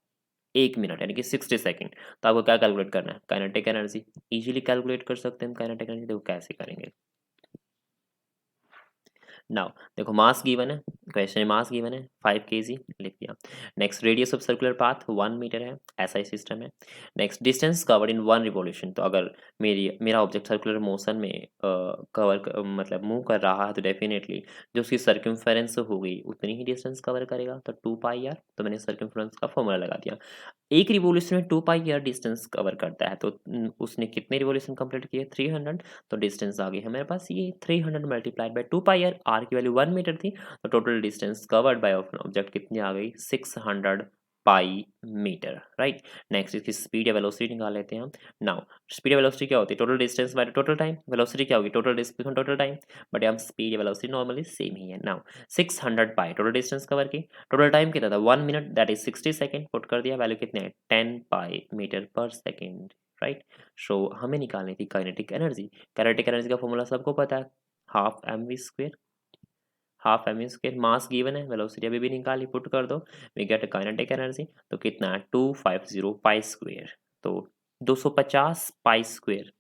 1 मिनट यानी कि 60 सेकंड। तो आपको क्या कैलकुलेट करना है? Kinetic energy. इजीली कैलकुलेट कर सकते हैं हम काइनेटिक एनर्जी। देखो कैसे करेंगे। नाउ देखो मास गिवन है, क्वेश्चन में मास गिवन है 5 kg, लिख दिया। Next radius of circular path 1 metre है, ऐसा ही सिस्टम है। Next distance covered in 1 revolution, तो अगर मेरा ऑब्जेक्ट सर्कुलर मोशन में मतलब मूव कर रहा है तो डेफिनेटली जो उसकी सर्कमफेरेंस होगी उतनी ही डिस्टेंस कवर करेगा, तो 2 पाई आर। तो मैंने सर्कमफेरेंस का फॉर्मूला लगा दिया। एक रिवॉल्यूशन में 2 पाई आर डिस्टेंस कवर करता है, तो उसने कितने रिवॉल्यूशन कंप्लीट किए? 300। तो डिस्टेंस आ गई है मेरे पास ये 300 multiplied by 2 pi R. R की वैल्यू 1 मीटर थी, तो total distance covered by object कितनी आ गई? 600 पाई मीटर, राइट। नेक्स्ट इसकी स्पीड या वेलोसिटी निकाल लेते हैं हम। नाउ स्पीड या वेलोसिटी क्या होती है? Total distance by total time. Velocity क्या होगी? Total distance total time, but यहाँ स्पीड या वेलोसिटी नॉर्मली सेम ही है। नाउ 600 पाई टोटल डिस्टेंस कवर की, टोटल टाइम कितना था? 1 minute, that is 60 second. Put कर दिया, वैल्यू कितने है? 10 पाई मीटर पर सेकंड, राइट। सो हमें निकालनी थी काइनेटिक एनर्जी। काइनेटिक एनर्जी का फॉर्मूला सबको पता है, half M V square. Half M V square, mass given है, वेलोसिटी अभी भी निकाली, पुट कर दो, वी गेट काइनेटिक एनर्जी। तो कितना है? 250 पाई स्क्वेयर, तो 250 pi square,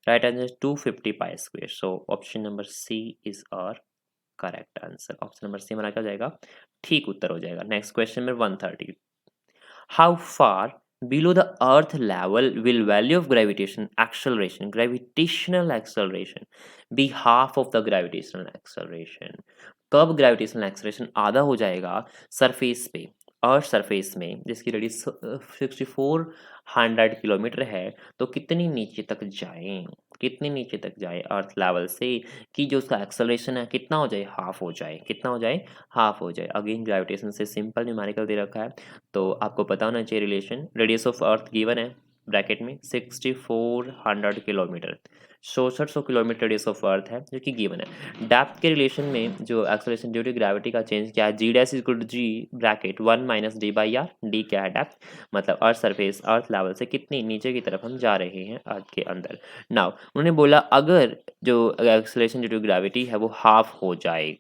right answer 250 pi square. So option number C is our correct answer. Option number C हमारा क्या हो जाएगा? ठीक उत्तर हो जाएगा। Next question number 130। How far below the earth level will value of gravitational acceleration be half of the gravitational acceleration? कब gravitational acceleration आधा हो जाएगा सरफेस पे, अर्थ सरफेस में, जिसकी रेडियस 6400 किलोमीटर है, तो कितनी नीचे तक जाए? कितनी नीचे तक जाए अर्थ लेवल से कि जो उसका एक्सेलरेशन है कितना हो जाए? हाफ हो जाए। कितना हो जाए? हाफ हो जाए। अगेन ग्रेविटेशन से सिंपल न्यूमेरिकल दे रखा है, तो आपको पता होना चाहिए relation. Radius of earth given है ब्रैकेट में 6400 kilometre, 6600 kilometre radius of earth है जो कि गिवन है। डेप्थ के रिलेशन में जो एक्सेलरेशन ड्यू टू ग्रेविटी का चेंज क्या है? G dash equal to g bracket 1 minus d by r. D क्या है? डेप्थ, मतलब अर्थ सरफेस, अर्थ लेवल से कितनी नीचे की तरफ हम जा रहे हैं अर्थ के अंदर। नाउ उन्होंने बोला अगर जो एक्सेलरेशन ड्यू टू ग्रेविटी है वो हाफ हो जाए,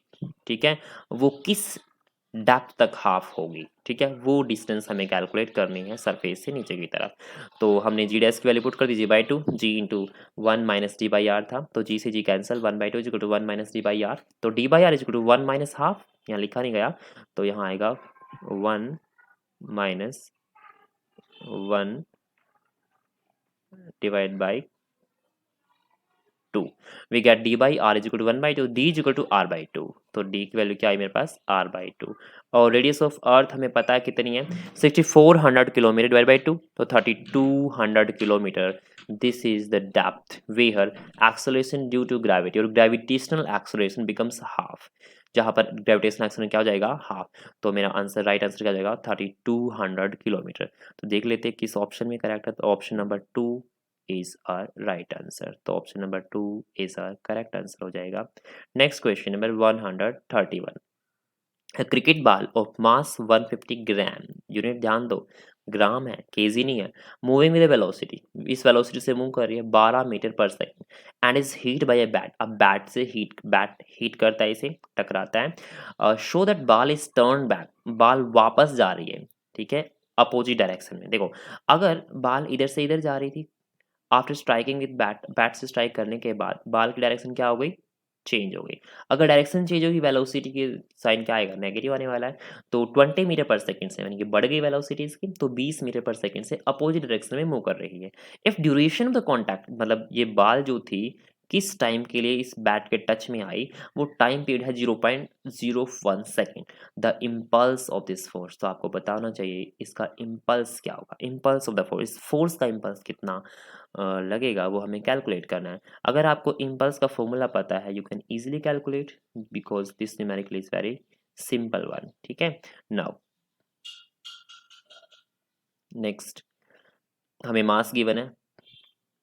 ठीक है, वो किस डेप्थ तक हाफ होगी? ठीक है, वो डिस्टेंस हमें कैलकुलेट करनी है सरफेस से नीचे की तरफ। तो हमने जी डैश की वैल्यू पुट कर दी, g by two, g into 1 minus d by r था, तो जी से g cancel, 1 by two is equal to 1 minus d by r, तो d by r is equal to 1 minus half, यहाँ लिखा नहीं गया, तो यहाँ आएगा 1 माइनस 1 divide by 2, we get d by r is equal to 1 by 2, D is equal to R by 2, तो डी की वैल्यू क्या है मेरे पास? Are by 2। और रेडियस ऑफ अर्थ हमें पता है कितनी है? 6400 किलोमीटर डिवाइड बाई 2, तो 3200 kilometre. This is the depth where acceleration due to gravity और ग्रेविटेशनल एक्सेलरेशन बिकम्स हाफ, जहां पर ग्रेविटेशनल एक्सेलरेशन क्या हो जाएगा? हाफ। तो मेरा आंसर, राइट आंसर क्या हो जाएगा? 3200 किलोमीटर। तो देख लेते हैं किस ऑप्शन में करेक्ट है, तो option number 2 is our right answer। तो option number 2 is our correct answer हो जाएगा। Next question number 131। A cricket ball of mass 150 gram, unit ध्यान दो, ग्राम है, केजी नहीं है, मूविंग विद वेलोसिटी, इस वेलोसिटी से मूव कर रही है 12 मीटर पर second, and is heat bye a bat, अब बैट से बैट हीट करता है, इसे टकराता है। Show that ball is turn back, ball वापस जा रही है, ठीक है, अपोजिट डायरेक्शन में। देखो अगर बॉल इधर से इधर जा रही थी, after striking with bat, bat से स्ट्राइक करने के बाद बॉल की डायरेक्शन क्या हो गई? चेंज हो गई। अगर डायरेक्शन चेंज होगी वेलोसिटी की साइन क्या आएगा, नेगेटिव आने वाला है। तो 20 मीटर पर सेकंड से यानी कि बढ़ गई वेलोसिटी इसकी, तो 20 मीटर पर सेकंड से अपोजिट डायरेक्शन में मूव कर रही है। If duration of the contact, मतलब ये बाल जो थी किस टाइम के लिए इस बैट के टच में आई, वो टाइम पीरियड है 0.01 second. The impulse of this force, तो आपको बताना चाहिए इसका इम्पल्स क्या होगा। Impulse of the force, force का इम्पल्स कितना लगेगा वो हमें कैलकुलेट करना है। अगर आपको इम्पल्स का फॉर्मूला पता है you can easily calculate because this numerical is very simple one. ठीक है, नाउ नेक्स्ट हमें मास गिवन है,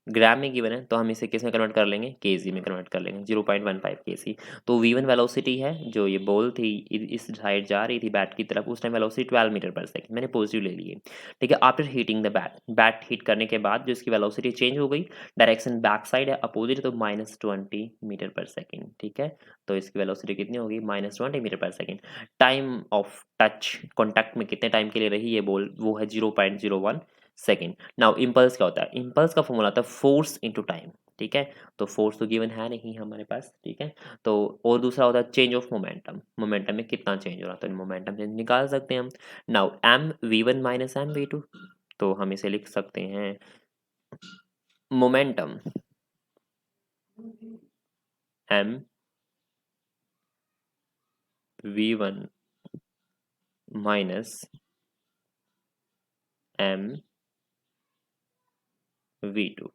ग्राम में गिवन है, तो हम इसे किस में कन्वर्ट कर लेंगे, केजी में कन्वर्ट कर लेंगे, 0.15 केजी। तो v1 वेलोसिटी है, जो ये बॉल थी इस साइड जा रही थी बैट की तरफ, उस टाइम वेलोसिटी 12 मीटर पर सेकंड, मैंने पॉजिटिव ले लिए। ठीक है, after heating the bat, bat heat करने के बाद जो इसकी वेलोसिटी चेंज हो गई, डायरेक्शन बैक साइड है अपोजिट, तो -20 मीटर पर सेकेंड। ठीक है, तो इसकी वेलोसिटी कितनी होगी, -20 मीटर पर second. Time of touch, contact में कितने टाइम के लिए रही ये बॉल, वो है 0.01 सेकेंड। नाउ इम्पल्स क्या होता है, इम्पल्स का फॉर्मूला होता है फोर्स इनटू टाइम। ठीक है, तो फोर्स तो गिवन है नहीं हमारे पास। ठीक है, तो और दूसरा होता है चेंज ऑफ मोमेंटम, मोमेंटम में कितना चेंज हो रहा है, तो मोमेंटम चेंज निकाल सकते हैं हम। Now M V one minus M V two, तो हम इसे लिख सकते हैं momentum M V one minus M V two.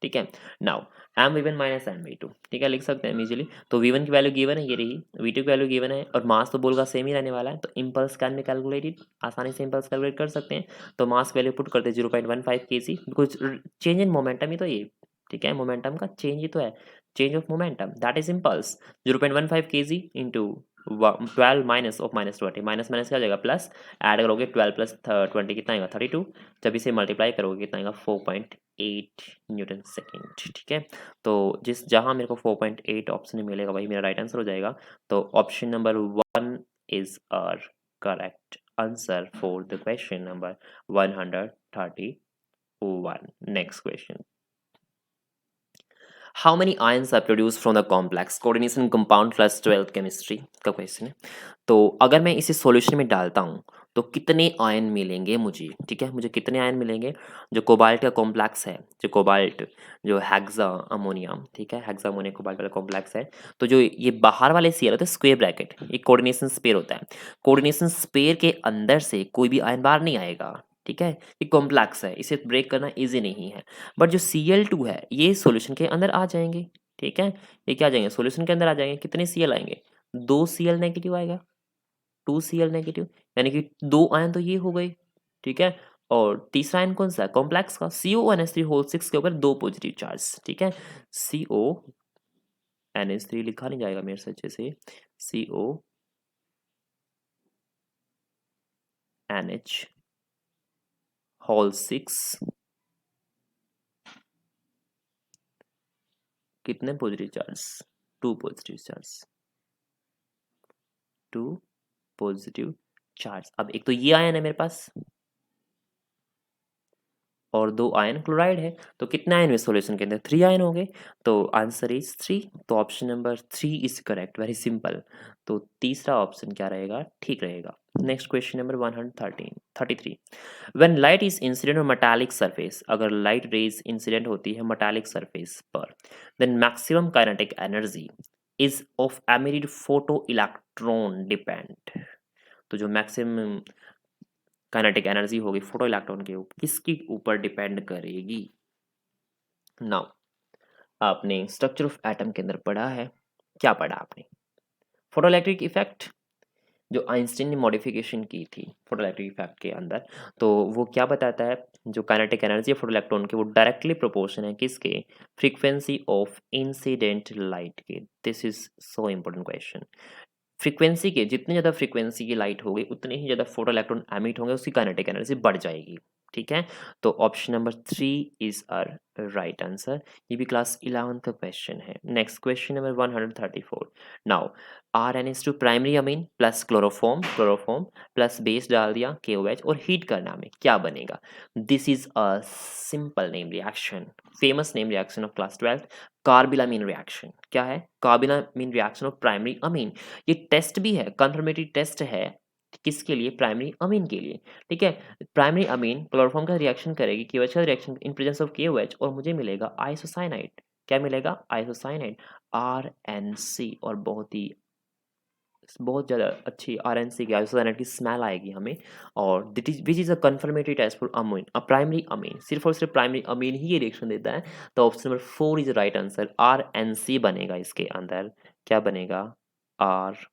ठीक है, now M V one minus M V two, ठीक है, लिख सकते हैं इजीली। तो वी वन की वैल्यू गिवन है, ये रही, वी टू की वैल्यू गिवन है, और मास तो बोल का सेम ही रहने वाला है, तो इम्पल्स कैन बी कैलकुलेटेड, आसानी से इम्पल्स कैलकुलेट कर सकते हैं। तो मास की वैल्यू पुट करते हैं 0.15 kg, because change in momentum ही तो ये, ठीक है, मोमेंटम का चेंज ही तो है, change of momentum that is impulse. 0.15 KG into 12 minus of -20, minus minus क्या हो जाएगा प्लस, ऐड करोगे 12 प्लस 20 कितना आएगा 32, जब इसे मल्टीप्लाई करोगे कितना आएगा 4.8 न्यूटन सेकेंड। ठीक है, तो जिस जहां मेरे को 4.8 ऑप्शन में मिलेगा वही मेरा राइट आंसर हो जाएगा। तो option number 1 is our correct answer for the question number 131। Next question, how many ions are produce from the complex coordination compound plus 12th chemistry का क्वेश्चन है। तो अगर मैं इसे सॉल्यूशन में डालता हूँ तो कितने आयन मिलेंगे मुझे, ठीक है, मुझे कितने आयन मिलेंगे। जो कोबाल्ट का कॉम्प्लेक्स है, जो कोबाल्ट, जो हेक्सा अमोनिया, ठीक है, हेक्सा अमोनिया कोबाल्ट वाला कॉम्प्लेक्स है, तो जो ये बाहर वाले सीयर होते हैं स्क्वायर ब्रैकेट, ये कोऑर्डिनेशन स्पेयर होता है। कोऑर्डिनेशन स्पेयर के अंदर से कोई भी आयन बाहर नहीं आएगा। ठीक है, ये कॉम्प्लेक्स है, इसे ब्रेक करना इजी नहीं है। बट जो Cl2 है ये सॉल्यूशन के अंदर आ जाएंगे। ठीक है, ये क्या आ जाएंगे, सॉल्यूशन के अंदर आ जाएंगे। कितने Cl आएंगे, 2 Cl नेगेटिव आएगा, 2 Cl नेगेटिव, यानी कि 2 आयन तो ये हो गए। ठीक है, और तीसरा आयन कौन सा है, कॉम्प्लेक्स का CONH3 होल 6 के ऊपर 2 पॉजिटिव चार्ज। ठीक है, CONH3 लिखा नहीं जाएगा मेरे से अच्छे से, CONH होल 6 कितने positive charge, 2 positive charge, 2 positive charge. अब एक तो ये आयन है मेरे पास और 2 आयन क्लोराइड है, तो कितने आयन में सॉल्यूशन के अंदर, 3 आयन हो गए। तो आंसर इज 3, तो option number 3 is correct, very simple. तो तीसरा ऑप्शन क्या रहेगा, ठीक रहेगा। Next question number 133, when light is incident on metallic surface, अगर लाइट रेज इंसिडेंट होती है मेटालिक सरफेस पर, then maximum kinetic energy is of emitted photo electron depend. तो जो मैक्सिमम काइनेटिक एनर्जी होगी फोटो इलेक्ट्रॉन के ऊपर, किसके ऊपर डिपेंड करेगी। नाउ आपने स्ट्रक्चर ऑफ एटम के अंदर पढ़ा है, क्या पढ़ा आपने, फोटो इलेक्ट्रिक इफेक्ट, जो आइंस्टीन ने मॉडिफिकेशन की थी फोटो इलेक्ट्रिक इफेक्ट के अंदर, तो वो क्या बताता है, जो काइनेटिक एनर्जी है फोटो इलेक्ट्रॉन की वो डायरेक्टली प्रोपोर्शन है किसके, फ्रीक्वेंसी ऑफ इंसिडेंट लाइट के। This is so important question. Frequency के जितनी ज़्यादा फ्रीक्वेंसी की लाइट होगी उतने ही ज़्यादा फोटो इलेक्ट्रॉन एमिट होंगे, उसकी काइनेटिक एनर्जी बढ़ जाएगी। ठीक है, तो option number 3 is our right answer. ये भी क्लास 11 का क्वेश्चन है। Next question number 134। Now RnH2 primary amine plus chloroform chloroform plus base डाल दिया KOH और हीट करना में क्या बनेगा? This is a simple name reaction, famous name reaction of class 12th, carbylamine reaction. क्या है? Carbylamine reaction of primary amine. ये टेस्ट भी है, कंफर्मेटरी टेस्ट है, किसके लिए? प्राइमरी अमीन के लिए। ठीक है, प्राइमरी अमीन क्लोरोफॉर्म का रिएक्शन करेगी KOH का reaction in presence of KOH और मुझे मिलेगा आइसोसाइनाइड। क्या मिलेगा? Isocyanide, RNC। और बहुत ज़्यादा अच्छी RNC की आइसोसाइनाइड की स्मेल आएगी हमें। और this is which is a confirmatory test for amine, a primary amine. सिर्फ और सिर्फ प्राइमरी अमीन ही ये रिएक्शन देता है। तो option number 4 is right answer, RNC बनेगा इसके अंदर। क्या बनेगा? RNC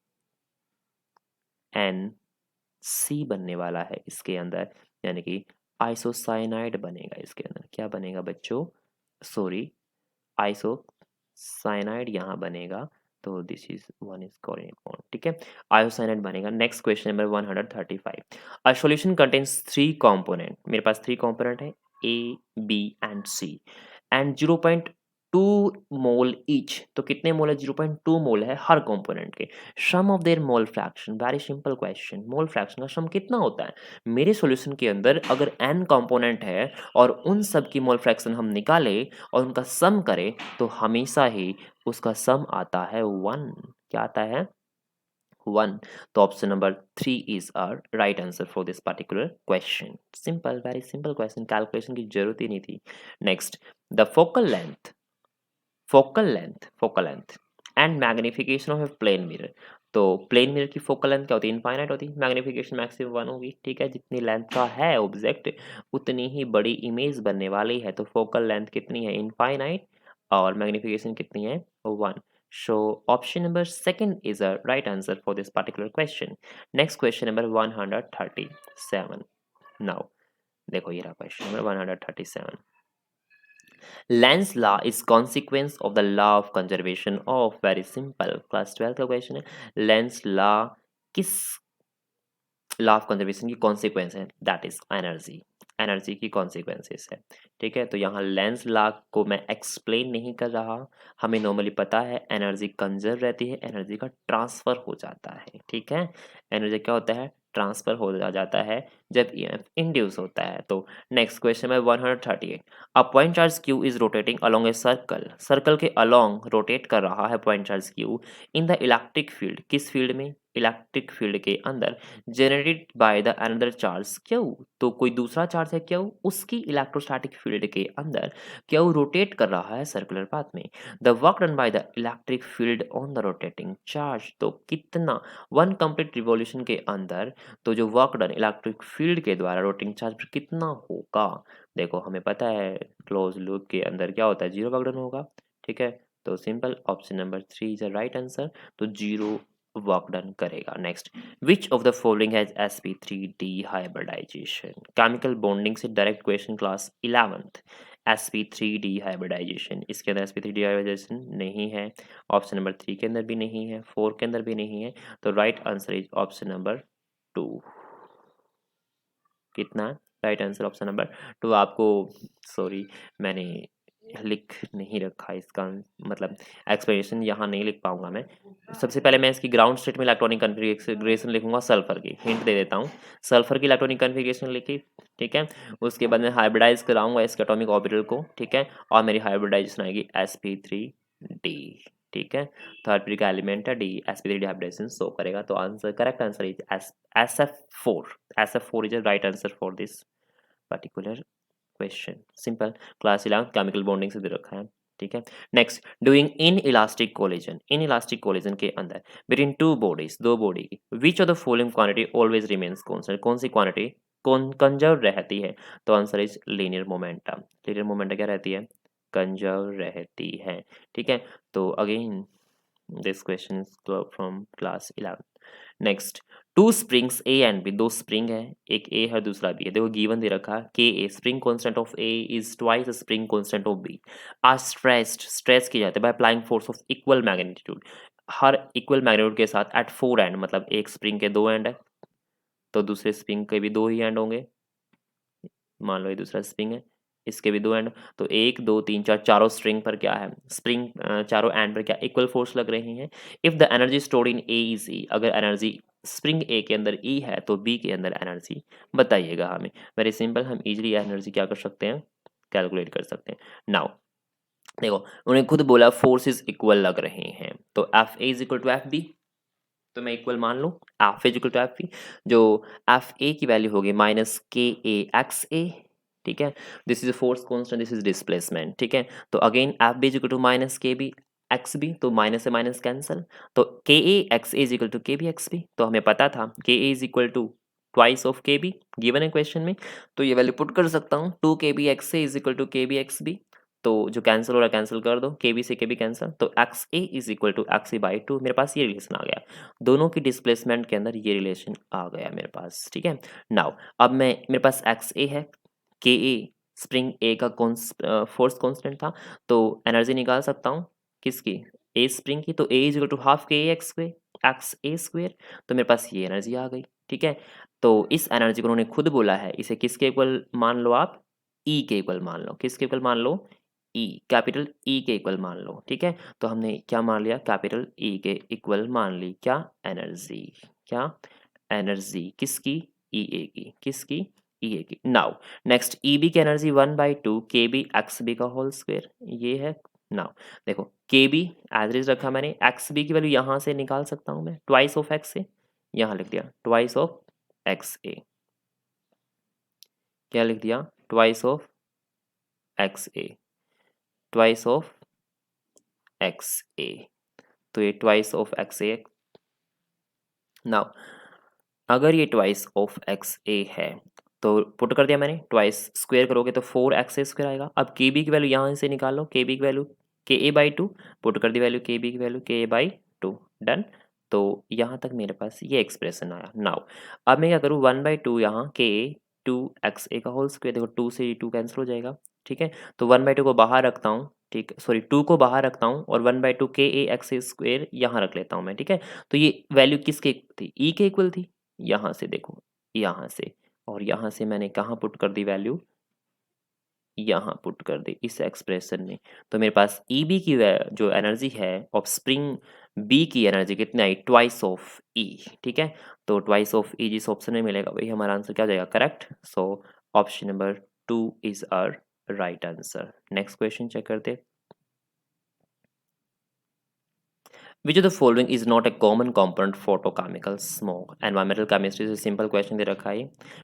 बनने वाला है इसके अंदर, यानी कि आइसोसाइनाइड बनेगा इसके अंदर। क्या बनेगा बच्चों? सॉरी, आइसोसाइनाइड यहाँ बनेगा। तो this is one is correct bond. ठीक है, आइसोसाइनाइड बनेगा। Next question number 135। A solution contains 3 component. मेरे पास 3 कंपोनेंट है A, B and C and 0.2 mole each. तो कितने मोल है? 0.2 मोल है हर कंपोनेंट के। Sum of their mole fraction, very simple question, mole fraction का सम कितना होता है? मेरे सॉल्यूशन के अंदर अगर n कंपोनेंट है और उन सब की मोल फ्रैक्शन हम निकालें और उनका सम करें तो हमेशा ही उसका सम आता है 1। क्या आता है? 1। तो option number 3 is our right answer for this particular question. Simple, very simple question, calculation की जरूरत ही नहीं थी। Next, the focal length and magnification of a plane mirror. तो प्लेन मिरर की फोकल लेंथ क्या होती है? इनफाइनाइट होती है। मैग्निफिकेशन मैक्सिमम 1 होगी। ठीक है, जितनी लेंथ का है ऑब्जेक्ट उतनी ही बड़ी इमेज बनने वाली है। तो फोकल लेंथ कितनी है? इनफाइनाइट। और मैग्निफिकेशन कितनी है? 1। सो option number second is a right answer for this particular question. Next question number 137। Now देखो ये रहा question number 137। Lenz's law is consequence of the law of conservation of, very simple, class 12 का question है। Lenz law किस law of conservation की consequence है? That is energy, energy की consequences है। ठीक है, तो यहाँ लेंस लॉ को मैं एक्सप्लेन नहीं कर रहा। हमें नॉर्मली पता है एनर्जी कंजर्व रहती है, एनर्जी का ट्रांसफर हो जाता है। ठीक है, एनर्जी क्या होता है? ट्रांसफर हो जाता है जब EMF इंड्यूस होता है। तो नेक्स्ट क्वेश्चन है 138। A point charge Q is rotating along a circle. Circle के अलोंग रोटेट कर रहा है point charge Q in the electric field. किस फील्ड में? इलेक्ट्रिक फील्ड के अंदर। Generated by the another charge Q। तो कोई दूसरा चार्ज है Q, उसकी इलेक्ट्रोस्टैटिक फील्ड के अंदर Q रोटेट कर रहा है सर्कुलर पाथ में। The work done by the electric field on the rotating charge. तो कितना? 1 कंप्लीट रिवॉल्यूशन के अंदर तो जो वर्क डन इलेक्ट्रिक फील्ड के द्वारा रोटेटिंग चार्ज पर कितना होगा? देखो हमें पता है क्लोज लूप के अंदर क्या होता है? 0 वर्क डन होगा। ठीक है, तो simple option number 3 is the right answer. तो 0 वर्क डन करेगा। Next, which of the following has sp3 hybridisation? Chemical bonding से direct question class 11th। sp3 hybridisation, इसके अंदर sp3 डिहाइब्रिडाइजेशन नहीं है। ऑप्शन नंबर 3 के अंदर भी नहीं है, 4 के अंदर भी नहीं है। तो right answer is option number 2। कितना? राइट आंसर ऑप्शन नंबर 2 आपको। सॉरी, मैंने लिख नहीं रखा इसका, मतलब एक्सप्लेनेशन यहाँ नहीं लिख पाऊंगा मैं। सबसे पहले मैं इसकी ग्राउंड स्टेट में इलेक्ट्रॉनिक कन्फिग्रेशन लिखूंगा सल्फर की। हिंट दे देता हूँ, सल्फर की इलेक्ट्रॉनिक कन्फिग्रेशन लिखी। ठीक है, उसके बाद मैं हाइब्रिडाइज कराऊंगा इसके एटॉमिक ऑर्बिटल को। ठीक है, और मेरी हाइब्रिडाइजेशन आएगी sp3d। ठीक है, थर्ड पीरियड का एलिमेंट है D, sp3 डिहाइब्रिडाइजेशन शो करेगा। तो answer, correct answer is SF4। SF4 is the right answer for this particular question। Simple, class 11 chemical bonding से दे रखा है। ठीक है, next, doing inelastic collision. Inelastic collision के अंदर बिटवीन टू बॉडीज, दो बॉडी की, which of the following quantity always remains constant? कौन सी क्वांटिटी कंजर्व रहती है? तो answer is linear momentum. Linear momentum क्या रहती है? कंजर्व रहती है। ठीक है, तो again this question is from class 11। Next, two springs A and B, दो स्प्रिंग है, एक ए है दूसरा बी है। देखो गिवन दे रखा के a spring constant of A is twice spring constant of B. Are stressed, stress किए जाते हैं by applying force of equal magnitude. हर इक्वल मैग्नीट्यूड के साथ एट 4 एंड, मतलब एक स्प्रिंग के 2 एंड है तो दूसरे स्प्रिंग के भी 2 ही एंड होंगे। मान लो ये दूसरा स्प्रिंग है, इसके भी 2 एंड, तो 1 2 3 4 चारों स्ट्रिंग पर क्या है, स्प्रिंग चारों एंड पर क्या इक्वल फोर्स लग रही हैं। If the energy stored in A is E, अगर एनर्जी स्प्रिंग ए के अंदर ई है तो बी के अंदर एनर्जी बताइएगा हमें। वेरी सिंपल, हम इजीली एनर्जी क्या कर सकते हैं, कैलकुलेट कर सकते हैं। नाउ देखो, उन्होंने खुद बोला फोर्सेस इक्वल लग रहे हैं, तो F A is equal to F B, तो मैं इक्वल मान लूँ F is equal to F B, जो एफ ए की वैल्यू होगी माइनस के ए एक्स ए, ठीक है। This is force constant, this is displacement, ठीक है। तो again F B is equal to minus k B x B, तो माइनस से माइनस कैंसल, तो k A x A is equal to के B x B, तो हमें पता था k A is equal to twice of k B given है question में, तो ये वैल्यू पुट कर सकता हूँ, टू के B X A is equal to के बी एक्स बी, तो जो कैंसिल हो रहा है कैंसिल कर दो, के बी से के बी कैंसिल, तो X A is equal to X A by two, मेरे पास ये रिलेशन आ गया, दोनों की डिस्प्लेसमेंट के अंदर ये रिलेशन आ गया मेरे पास, ठीक है। नाउ अब मैं, मेरे पास एक्स ए है, के ए स्प्रिंग ए का फोर्स कांस्टेंट था, तो एनर्जी निकाल सकता हूँ किसकी, ए स्प्रिंग की, तो ए इज इक्वल टू हाफ के ए एक्स ए स्क्वेयर, तो मेरे पास ये एनर्जी आ गई, ठीक है। तो इस एनर्जी को उन्होंने खुद बोला है, इसे किसके इक्वल मान लो आप, ई के इक्वल मान लो, किसके इक्वल मान लो, ई, कैपिटल ई के इक्वल मान लो, ठीक है। तो हमने क्या मान लिया, कैपिटल ई के इक्वल मान ली क्या, एनर्जी, क्या एनर्जी किसकी, ई ए की, किसकी, ई ए की। नाउ नेक्स्ट ई बी की एनर्जी 1/2 के बी एक्स बी का होल स्क्वायर, ये है। नाउ देखो के बी एज इज रखा मैंने, एक्स बी की वैल्यू यहाँ से निकाल सकता हूँ मैं, ट्वाइस ऑफ एक्स ए, यहाँ लिख दिया ट्वाइस ऑफ एक्स ए, क्या लिख दिया, twice of x A, twice of x A, तो ये twice of x A. Now अगर ये ट्वाइस ऑफ एक्स ए है, तो पुट कर दिया मैंने, ट्वाइस स्क्वायर करोगे तो 4 एक्स ए स्क्वायर आएगा। अब के बी की वैल्यू यहाँ से निकालो, के बी की वैल्यू के ए बाई टू, पुट कर दी वैल्यू के बी की वैल्यू के ए बाई टू, डन। तो यहाँ तक मेरे पास ये एक्सप्रेशन आया। नाउ अब मैं क्या करूँ, 1/2 यहाँ के ए 2 एक्स ए का होल स्क्वायर, देखो 2 से 2 कैंसिल हो जाएगा, ठीक है। तो 1/2 को बाहर रखता हूँ, ठीक, सॉरी 2 को बाहर रखता हूँ, और 1/2 के ए एक्स ए स्क्वायर यहाँ रख लेता हूँ मैं, ठीक है। तो ये वैल्यू किसके थी, ई के इक्वल थी, यहाँ से देखो, यहाँ से, और यहाँ से मैंने कहाँ पुट कर दी वैल्यू, यहाँ पुट कर दी इस एक्सप्रेशन में। तो मेरे पास ई बी की जो एनर्जी है ऑफ स्प्रिंग बी की एनर्जी कितनी आई, ट्वाइस ऑफ ई, ठीक है। तो ट्वाइस ऑफ ई जिस ऑप्शन में मिलेगा वही हमारा आंसर क्या हो जाएगा, correct. So option number 2 is our right answer. Next question check करते हैं। Which of the following is not a common component photochemical smoke? Environmental chemistry से सिंपल क्वेश्चन दे रखा है।